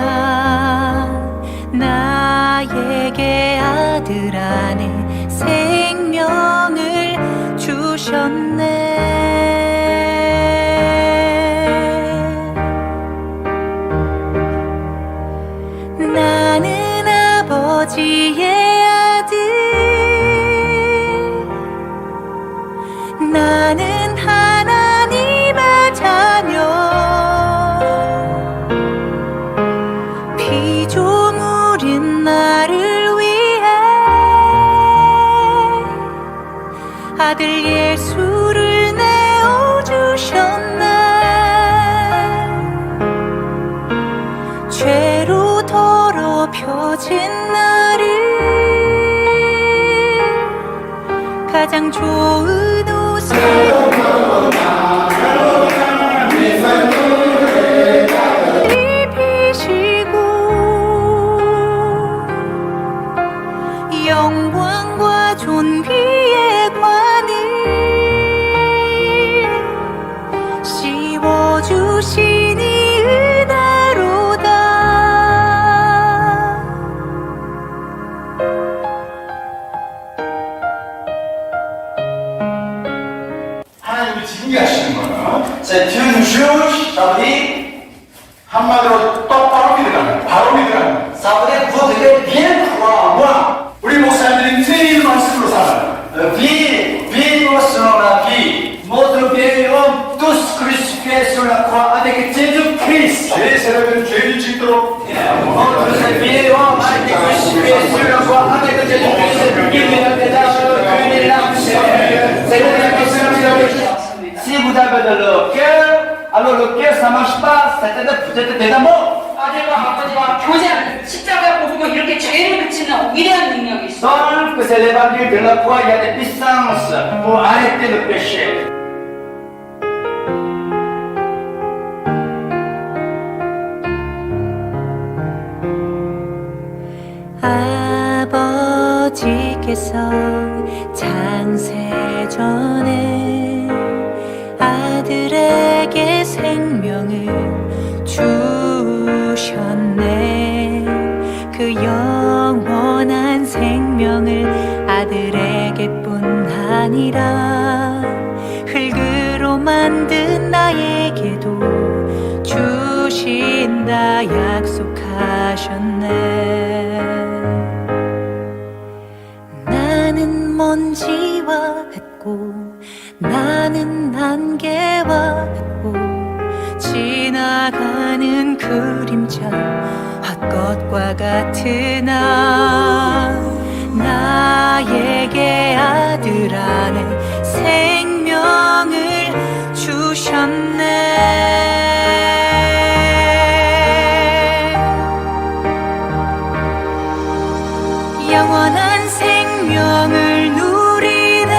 나에게 아들 안에 생명을 주셨네. 나는 아버지의 아들, 나는 하나님의 자녀. 피조물인 나를 위해 아들 예수를 내어주셨네. 죄로 더럽혀진 나를 가장 좋은 옷을 입히시고 영광과 존귀의 관을 씌워주시니 은혜로다. 하나님이 징계하시는 거는 C'est une juge, ça veut dire 한마디로 똑바로 믿으라는 바로 믿으라는 ça veut dire vous devez bien croire en moi. 우리 목사님들이 매일 말씀으로 살아요. Vivre selon la vie. Notre vieil homme tous crucifiés sur la croix avec Jésus-Christ. 죄 세력은 죄를 짓도록 Notre vieil homme a été crucifié sur la croix avec Jésus-Christ. Il vient de là que les larmes c'est la question. Si vous avez de le cœur, alors le cœur ça marche pas, c'est des amours. 아들과 아버지와 교제하는 십자가 고통을 이렇게 죄를 그치는 위대한 능력이 있어. Seul que c'est l'évangile de la croix, il y a des puissances pour arrêter le péché. 아버지께서 창세전에 아들에게 생명을 주셨네. 그 영원한 생명을 아들에게뿐 아니라 흙으로 만든 나에게도 주신다 약속하셨네. 나는 먼지와 같고 나는 안개와 같고 지나가는 그림자 헛것과 같으나 나에게 아들 안에 생명을 주셨네. 영원한 생명을 누리는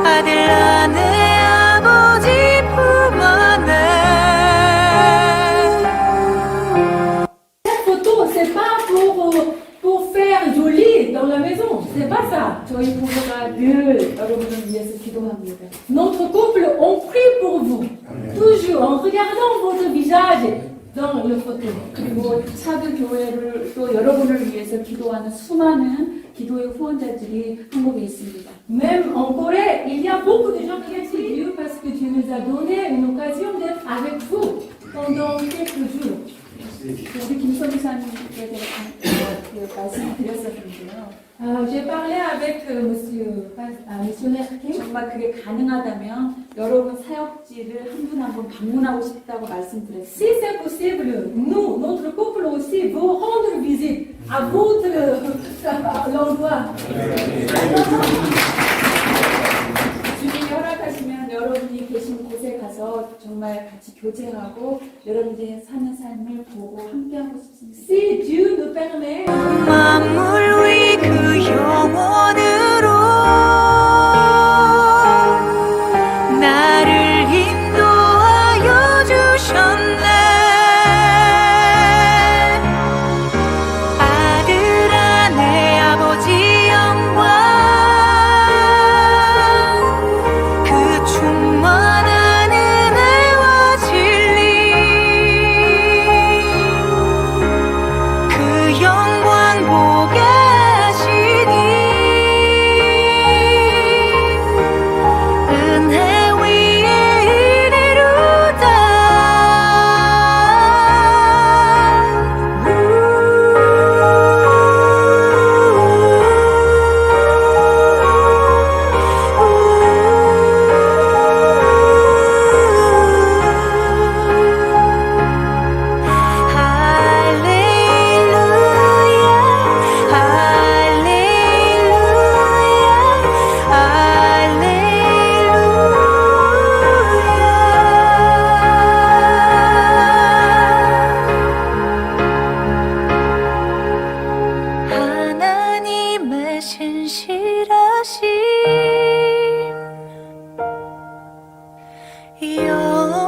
아들 안에 아버지 품 안에. Cette photo, c'est pas pour faire joli dans la maison. C'est pas ça. 저희 부부가 늘 여러분을 위해서 기도합니다. Notre couple, on prie pour vous. Toujours en regardant votre visage dans le photo. 그리고 사드 교회를 또 여러분을 위해서 기도하는 수많은 기도의 후원자들이 한국에 있습니다. Même en Corée, il y a beaucoup de gens qui prient Dieu parce que Dieu nous a donné une occasion d'être avec vous pendant quelques jours. 우리 김선우사님께 말씀을 드렸었는데요. J'ai parlé avec monsieur missionnaire Kim. 정말 그게 가능하다면 여러분 사역지를 한 분 한 분 방문하고 싶다고 말씀드렸어요. Si c'est possible, nous, notre couple aussi, vous rendre visite à votre l'endroit. 주님이 허락하시면 여러분이 계신 곳에 가서 정말 같이 교제하고 여러분들이 사는 삶을 보고 함께하고 싶습니다. Si Dieu nous permet. 만물 위 그 영원으로 나를 인도하여 주셨네. 아들 안에 아버지 영광 그 충만한 은혜와 진리 그 영광 보게 하시니 은혜 위에 이르다. 하나님의 신실하심 영원하여라.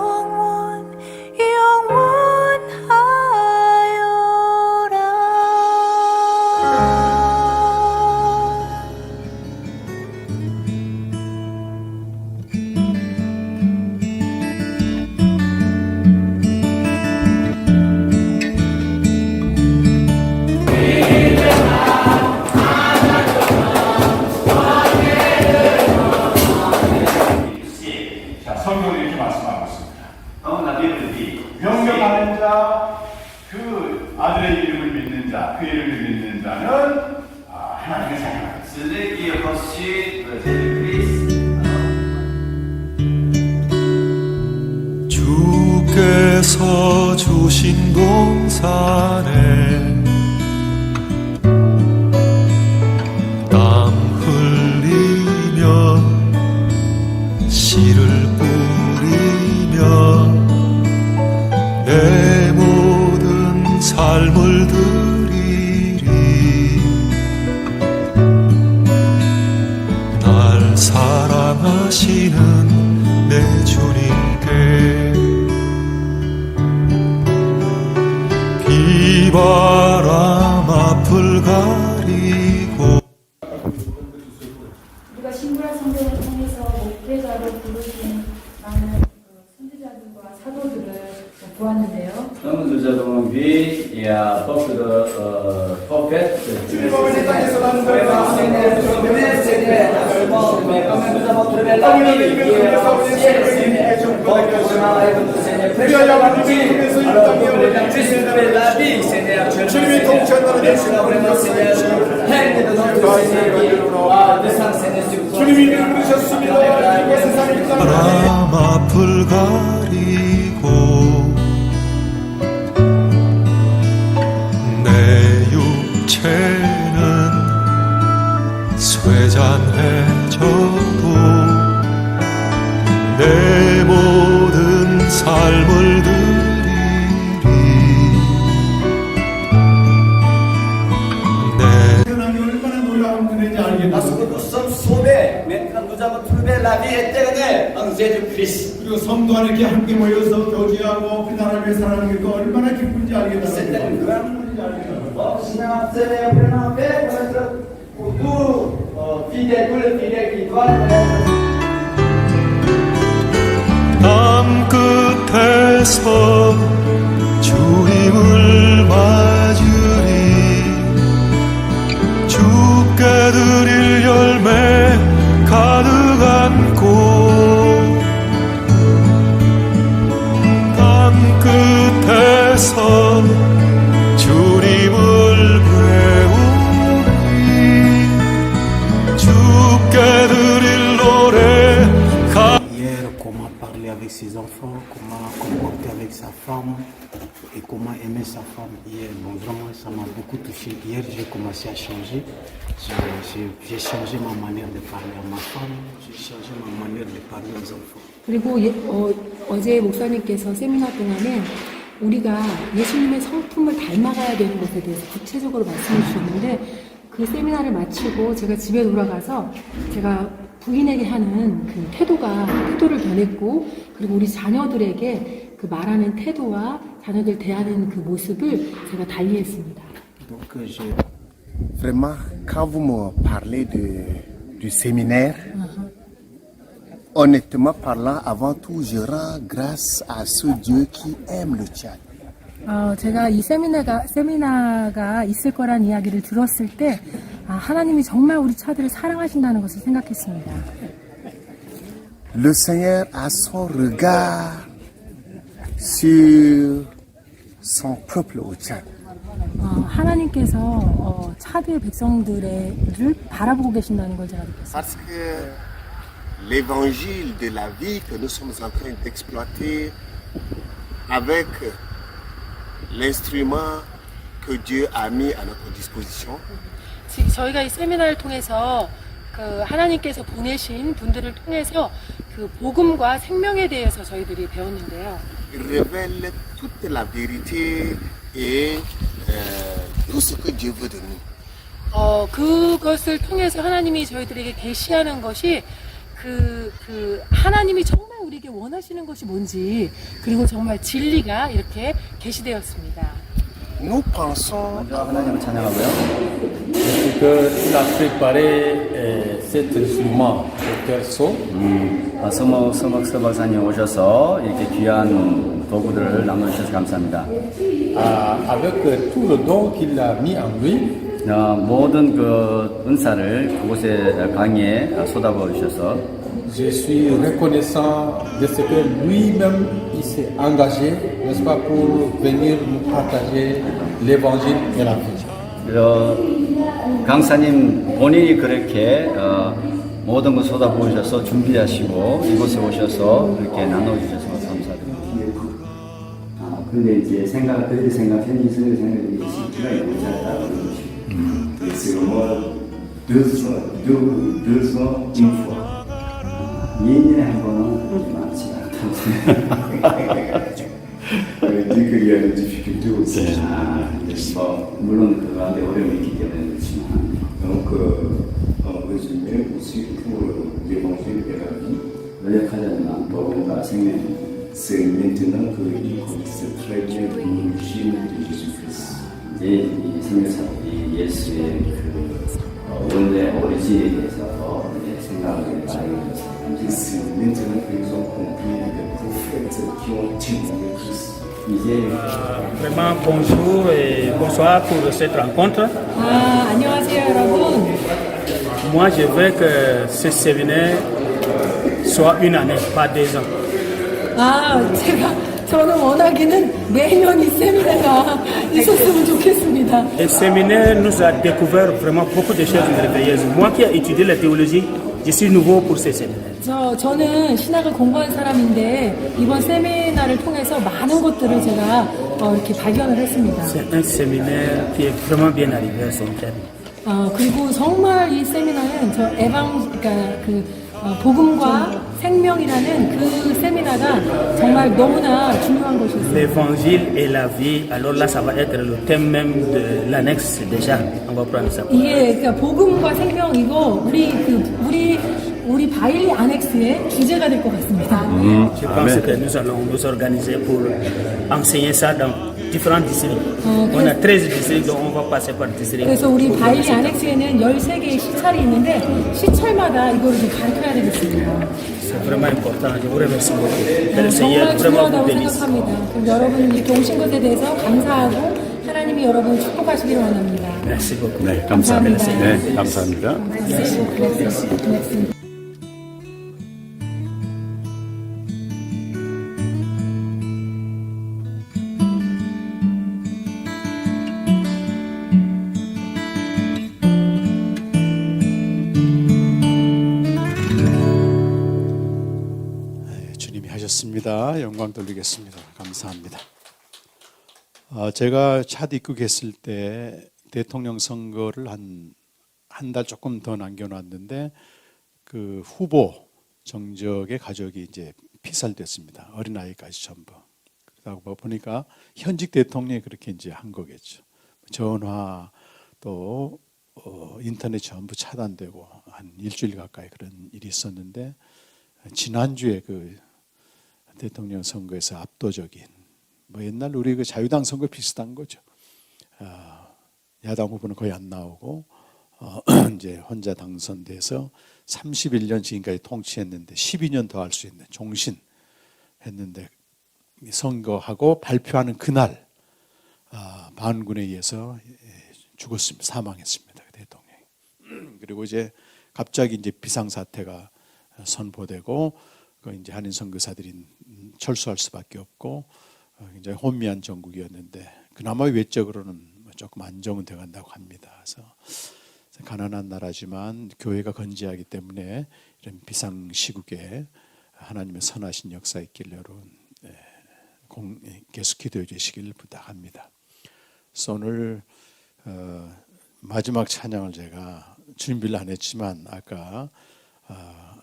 자, 성경은 이렇게 말씀하고 있습니다. 명령하는 자, 그 아들의 이름을 믿는 자, 그 이름을 믿는 자는 하나님의 자녀다. Celui qui est reçu de Jésus-Christ, 주께서 주신 동산에 땀 흘리며 씨를 뿌리며 내 모든 삶을 드리리. 날 사랑하시는 내 주님께 비바람 앞을 가리고 우리가 신구라 성경을 통해서 목회자로 부르신 많은 선지자들과 사도들을 보았는데요. donc nous avons vu il y a beaucoup de prophètes. 주님은 이 땅에서 나는 Mais quand même nous avons trouvé la vie qui est au ciel, Seigneur. Donc nous avons Seigneur, prêché l'évangile. Alors pour les gens puissent trouver la vie, Seigneur, actuellement, Seigneur. Merci vraiment, Seigneur. Règne de notre Seigneur qui descend, Seigneur, sur toi. 주님이 이름을 부르셨습니다. 이곳 세상에 바람 앞을 가리고 내 육체는 쇠잔해져도 내 모든 삶을 드리리. 내 하나님이 얼마나 놀라운 은혜인지 알겠다. Parce que nous sommes sauvés. Maintenant, nous avons trouvé la vie éternelle en Jésus-Christ. 그리고 성도 안에 이렇게 함께 모여서 교제하고 그 나라를 위해 살아가는 게 얼마나 기쁜지 알겠다. C'est une grande donc, Seigneur, c'est vraiment fait pour être pour tous fidèles, tous les fidèles qui doivent être. 땅 끝에서 주님을 맞이 enfants, comment comporter avec sa femme et comment aimer sa femme hier. Bon, vraiment, ça m'a beaucoup touché. Hier, j'ai commencé à changer. J'ai changé ma manière de parler à ma femme, j'ai changé ma manière de parler aux enfants. 그리고 어제 목사님께서 세미나 동안에 우리가 예수님의 성품을 닮아가야 되는 것에 대해서 구체적으로 말씀해 주셨는데 그 세미나를 마치고 제가 집에 돌아가서 제가 부인에게 하는 그 태도를 변했고 그리고 우리 자녀들에게 그 말하는 태도와 자녀들 대하는 그 모습을 제가 달리했습니다. Donc, vraiment, quand vous me parlez du séminaire, honnêtement parlant, avant tout, je rends grâce à ce Dieu qui aime le Tchad. 제가 이 세미나가 있을 거란 이야기를 들었을 때 하나님이 정말 우리 차들을 사랑하신다는 것을 생각했습니다. Le Seigneur a son regard sur son peuple au Tchad. 하나님께서 차드의 백성들을 바라보고 계신다는 걸 제가 느꼈습니다. Parce que l'évangile de la vie que nous sommes en train d'exploiter avec l'instrument que Dieu a mis à notre disposition, 저희가 이 세미나를 통해서 그 하나님께서 보내신 분들을 통해서 그 복음과 생명에 대해서 저희들이 배웠는데요. révèle toute la vérité et tout ce que Dieu veut de nous. 그것을 통해서 하나님이 저희들에게 계시하는 것이 그 하나님이 정말 우리에게 원하시는 것이 뭔지 그리고 정말 진리가 이렇게 계시되었습니다. Nous pensons 하나님을 찬양하고요. qu'il a préparé cet instrument, ce berceau. 서먹 박사님 오셔서 이렇게 귀한 도구들을 나눠주셔서 감사합니다. avec tout le don qu'il a mis en lui, 모든 그 은사를 그곳에 강의에 쏟아부어 주셔서 je suis reconnaissant de ce que lui-même il s'est engagé, n'est-ce pas, pour venir nous partager l'évangile et la vie. 강사님 본인이 그렇게 모든 걸 쏟아부으셔서 준비하시고 이곳에 오셔서 이렇게 나눠주셔서 감사드립니다. 근데 이제 저희들 생각, 현지인들 생각이 쉽지가 않다는 것이. C'est vraiment 2 ans, une fois. 2년에 한 번은 그렇게 많지 않다고 생각합니다. 물론 그 가운데 어려움이 있기 때문에 그렇지만. donc en résumé aussi pour l'évangile et la vie. 요약하자면 복음과 생명. C'est maintenant qu'il connaissait très bien l'origine de Jésus-Christ. 이제 이 생명사도 예수의 그 원래 오리진에 대해서 생각을 많이 해서 C'est maintenant qu'ils ont compris les prophètes qui ont témoigné Christ. Vraiment bonjour et bonsoir pour cette rencontre. 안녕하세요 여러분. Moi je veux que ce séminaire soit une année, pas 2 ans. 저는 원하기는 매년 이 세미나가 있었으면 좋겠습니다. Le séminaire nous a découvert vraiment beaucoup de choses merveilleuses. Moi qui ai étudié la théologie, je suis nouveau pour ce séminaire. 저는 신학을 공부한 사람인데 이번 세미나를 통해서 많은 것들을 제가 이렇게 발견을 했습니다. C'est un séminaire qui est vraiment bien arrivé à son terme. 그리고 정말 이 세미나는 복음과 생명이라는 그 세미나가 정말 너무나 중요한 것이었어요. L'évangile et la vie, alors là ça va être le thème même de l'annexe déjà. On va prendre ça. 이게 그러니까 복음과 생명 이거 우리 바일리 아넥스의 주제가 될 것 같습니다. Je pense que nous allons nous organiser pour enseigner ça dans différents districts. On a 13 districts, donc on va passer par district. 그래서 우리 바일리 아넥스에는 13개의 시찰이 있는데 시찰마다 이거를 좀 가르쳐야 되겠습니다. C'est vraiment important. Je vous remercie beaucoup. Que le Seigneur 정말 vraiment vous 중요하다고 bénisse. 생각합니다. 그럼 여러분 이렇게 오신 것에 대해서 감사하고 하나님이 여러분을 축복하시기를 원합니다. Merci beaucoup. 네, 감사합니다. 네, 감사합니다. Merci. 기도하겠습니다. 영광 돌리겠습니다. 감사합니다. 제가 첫 입국했을 때 대통령 선거를 한 달 조금 더 남겨놨는데 그 후보 정적의 가족이 이제 피살됐습니다. 어린아이까지 전부. 그러다 보니까 현직 대통령이 그렇게 이제 한 거겠죠. 전화 또 인터넷 전부 차단되고 한 일주일 가까이 그런 일이 있었는데 지난주에 그 대통령 선거에서 압도적인 뭐 옛날 우리 그 자유당 선거 비슷한 거죠. 야당 후보는 거의 안 나오고 이제 혼자 당선돼서 31년 지금까지 통치했는데 12년 더 할 수 있는 종신 했는데 선거하고 발표하는 그날 반군에 의해서 죽었습니다. 사망했습니다. 그 대통령이. 그리고 이제 갑자기 이제 비상사태가 선포되고 그 이제 한인 선교사들이 철수할 수밖에 없고 굉장히 혼미한 정국이었는데 그나마 외적으로는 조금 안정은 돼간다고 합니다. 그래서 가난한 나라지만 교회가 건재하기 때문에 이런 비상시국에 하나님의 선하신 역사 있길 여러분 계속 기도해 주시길 부탁합니다. 그래서 오늘 마지막 찬양을 제가 준비를 안 했지만 아까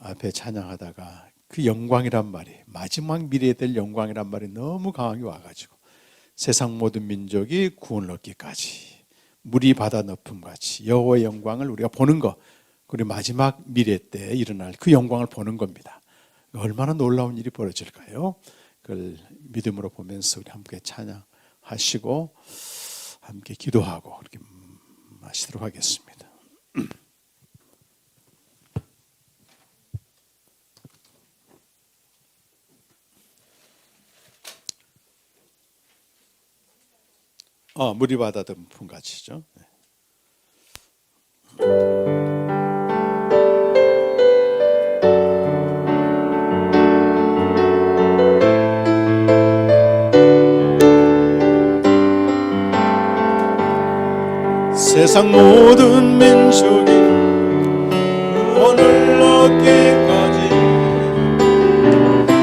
앞에 찬양하다가 그 영광이란 말이 마지막 미래에 될 영광이란 말이 너무 강하게 와가지고 세상 모든 민족이 구원을 얻기까지 물이 바다 높음같이 여호와의 영광을 우리가 보는 것 우리 마지막 미래 때 일어날 그 영광을 보는 겁니다. 얼마나 놀라운 일이 벌어질까요? 그걸 믿음으로 보면서 우리 함께 찬양하시고 함께 기도하고 그렇게 마시도록 하겠습니다. 물이 바다 높음같이죠. 세상 모든 민족이 오늘 얻기까지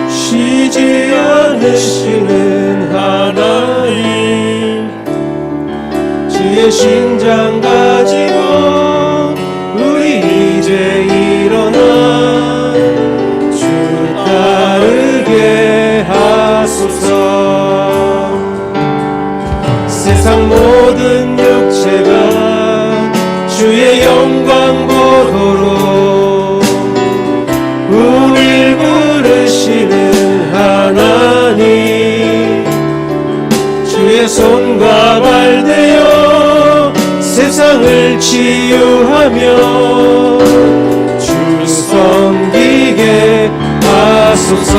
쉬지 않으시는 하나님 주의 심장 가지고 우리 이제 일어나 주 따르게 하소서. 세상 모든 육체가 주의 영광 보도록 우릴 부르시는 하나님 주의 손과 발 대어 세상을 치유하며 주 섬기게 하소서.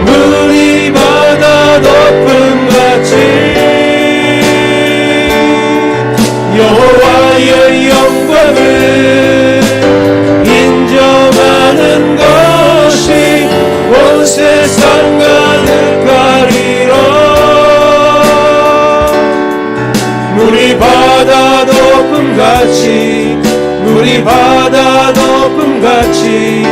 물이 바다 높음같이 여호와의 영광을 인정하는 것이 온 세상 가득하리라. 물이 바다 높음같이 물이 바다 높음같이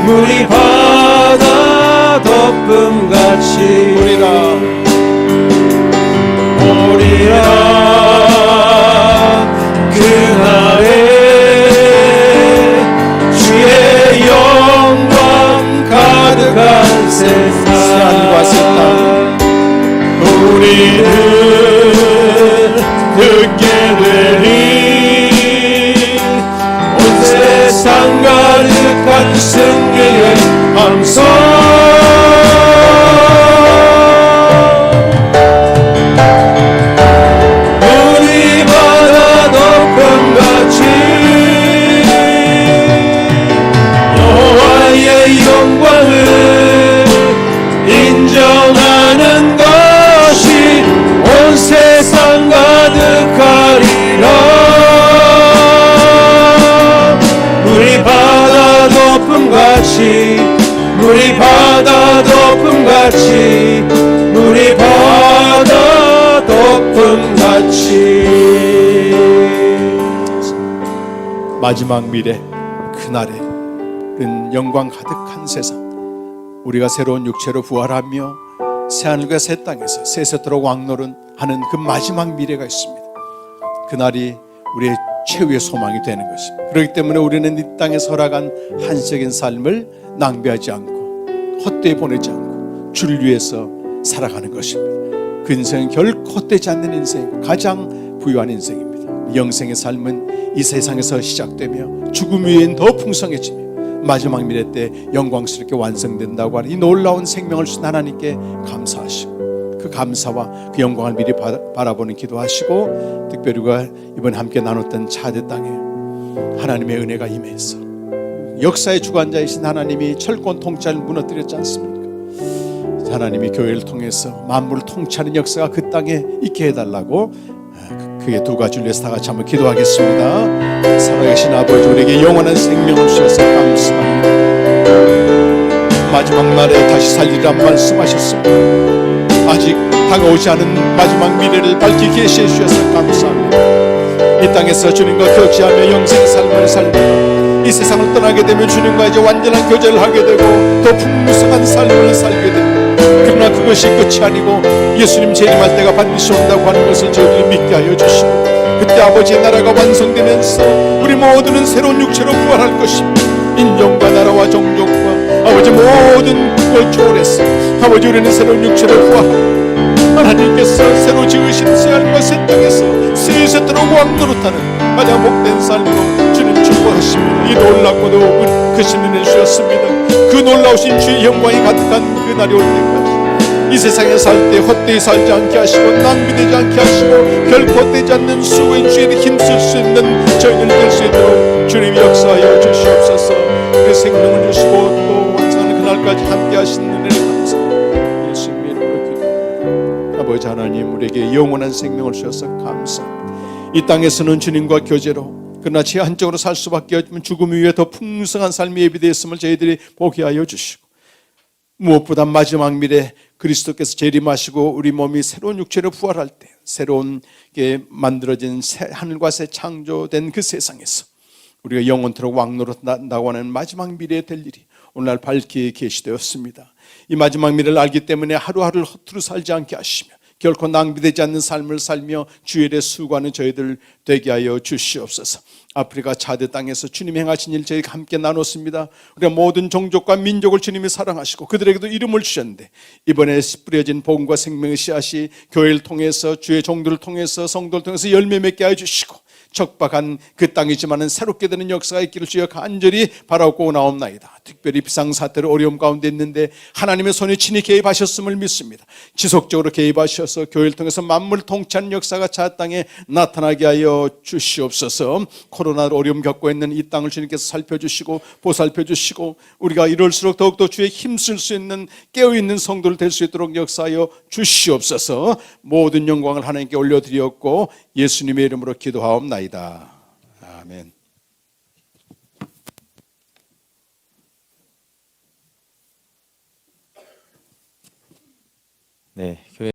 물이 바다 높음같이 오리라 그날에 주의 영광 가득한 세상과 세상 우리는 듣게 되리 온 세상 가득한 승리의 함성. 물이 바다 높음같이 여호와의 영광을 인정하는 것이 온 세상 가득하리라. 물이 바다 높음같이 물이 바다 높음같이 물이 바다 높음같이 마지막 미래 그날에 그런 영광 가득한 세상, 우리가 새로운 육체로 부활하며 새하늘과 새 땅에서 세세토록 왕노릇하는 그 마지막 미래가 있습니다. 그날이 우리의 최후의 소망이 되는 것입니다. 그렇기 때문에 우리는 이 땅에서 허락한 한시적인 삶을 낭비하지 않고 헛되이 보내지 않고 주를 위해서 살아가는 것입니다. 그 인생은 결코 헛되지 않는 인생, 가장 부유한 인생입니다. 영생의 삶은 이 세상에서 시작되며 죽음 위엔 더 풍성해지며 마지막 미래 때 영광스럽게 완성된다고 하는 이 놀라운 생명을 주신 하나님께 감사하시고 그 감사와 그 영광을 미리 바라보는 기도하시고, 특별히 우리가 이번에 함께 나눴던 차대 땅에 하나님의 은혜가 임해서 역사의 주관자이신 하나님이 철권 통치를 무너뜨렸지 않습니까? 하나님이 교회를 통해서 만물을 통치하는 역사가 그 땅에 있게 해달라고, 그게 두 가지를 위해서 다 같이 한번 기도하겠습니다. 살아계신 아버지, 우리에게 영원한 생명을 주셔서 감사합니다. 마지막 날에 다시 살리란 말씀하셨습니다. 아직 다가오지 않은 마지막 미래를 밝히 계시해 주셔서 감사합니다. 이 땅에서 주님과 교제하며 영생의 삶을 살다가 이 세상을 떠나게 되면 주님과 이제 완전한 교제를 하게 되고 더 풍성한 삶을 살게 됩니다. 그러나 그것이 끝이 아니고 예수님 재림할 때가 반드시 온다고 하는 것을 저희들이 믿게 하여 주시고, 그때 아버지의 나라가 완성되면서 우리 모두는 새로운 육체로 부활할 것입니다. 인종과 나라와 종족과 아버지 모든 걸 초월해서 아버지 우리는 새로운 육체로 부활하고 하나님께서 새로 지으신 새하늘과 새 땅에서 세세토록 왕노릇하는 가장 복된 삶으로 주님 축복하십니다. 이 놀랍고도 크신 은혜 주셨습니다. 그 놀라우신 주의 영광이 가득한 그날이 올 때까지 이 세상에 살 때 헛되이 살지 않게 하시고 낭비되지 않게 하시고 결코 헛되지 않는 수고인 주에 힘쓸 수 있는 저희들 될 수 있도록 주님이 역사하여 주시옵소서. 그 생명을 주시고 또 완성하는 그날까지 함께 하시는 은혜를 감사합니다. 예수님의 이름으로 기도합니다. 아버지 하나님, 우리에게 영원한 생명을 주셔서 감사합니다. 이 땅에서는 주님과 교제로, 그러나 제 한쪽으로 살 수밖에 없지만 죽음 위에 더 풍성한 삶이 예비되었음을 저희들이 보게 하여 주시고, 무엇보다 마지막 미래 그리스도께서 재림하시고 우리 몸이 새로운 육체로 부활할 때 새로운 게 만들어진 새 하늘과 새 창조된 그 세상에서 우리가 영원토록 왕노릇한다고 하는 마지막 미래에 될 일이 오늘날 밝히 계시되었습니다. 이 마지막 미래를 알기 때문에 하루하루를 허투루 살지 않게 하시며 결코 낭비되지 않는 삶을 살며 주일에 수고하는 저희들 되게 하여 주시옵소서. 아프리카 차대 땅에서 주님이 행하신 일 저희가 함께 나눴습니다. 우리가 모든 종족과 민족을 주님이 사랑하시고 그들에게도 이름을 주셨는데, 이번에 뿌려진 복음과 생명의 씨앗이 교회를 통해서 주의 종들을 통해서 성도를 통해서 열매 맺게 하여 주시고, 척박한 그 땅이지만은 새롭게 되는 역사가 있기를 주여 간절히 바라고 나옵나이다. 특별히 비상사태로 어려움 가운데 있는데 하나님의 손이 친히 개입하셨음을 믿습니다. 지속적으로 개입하셔서 교회를 통해서 만물 통치하는 역사가 자 땅에 나타나게 하여 주시옵소서. 코로나로 어려움 겪고 있는 이 땅을 주님께서 살펴주시고 보살펴주시고 우리가 이럴수록 더욱더 주의 힘쓸 수 있는 깨어있는 성도를 될 수 있도록 역사하여 주시옵소서. 모든 영광을 하나님께 올려드렸고 예수님의 이름으로 기도하옵나이다. 아멘. 네, 교회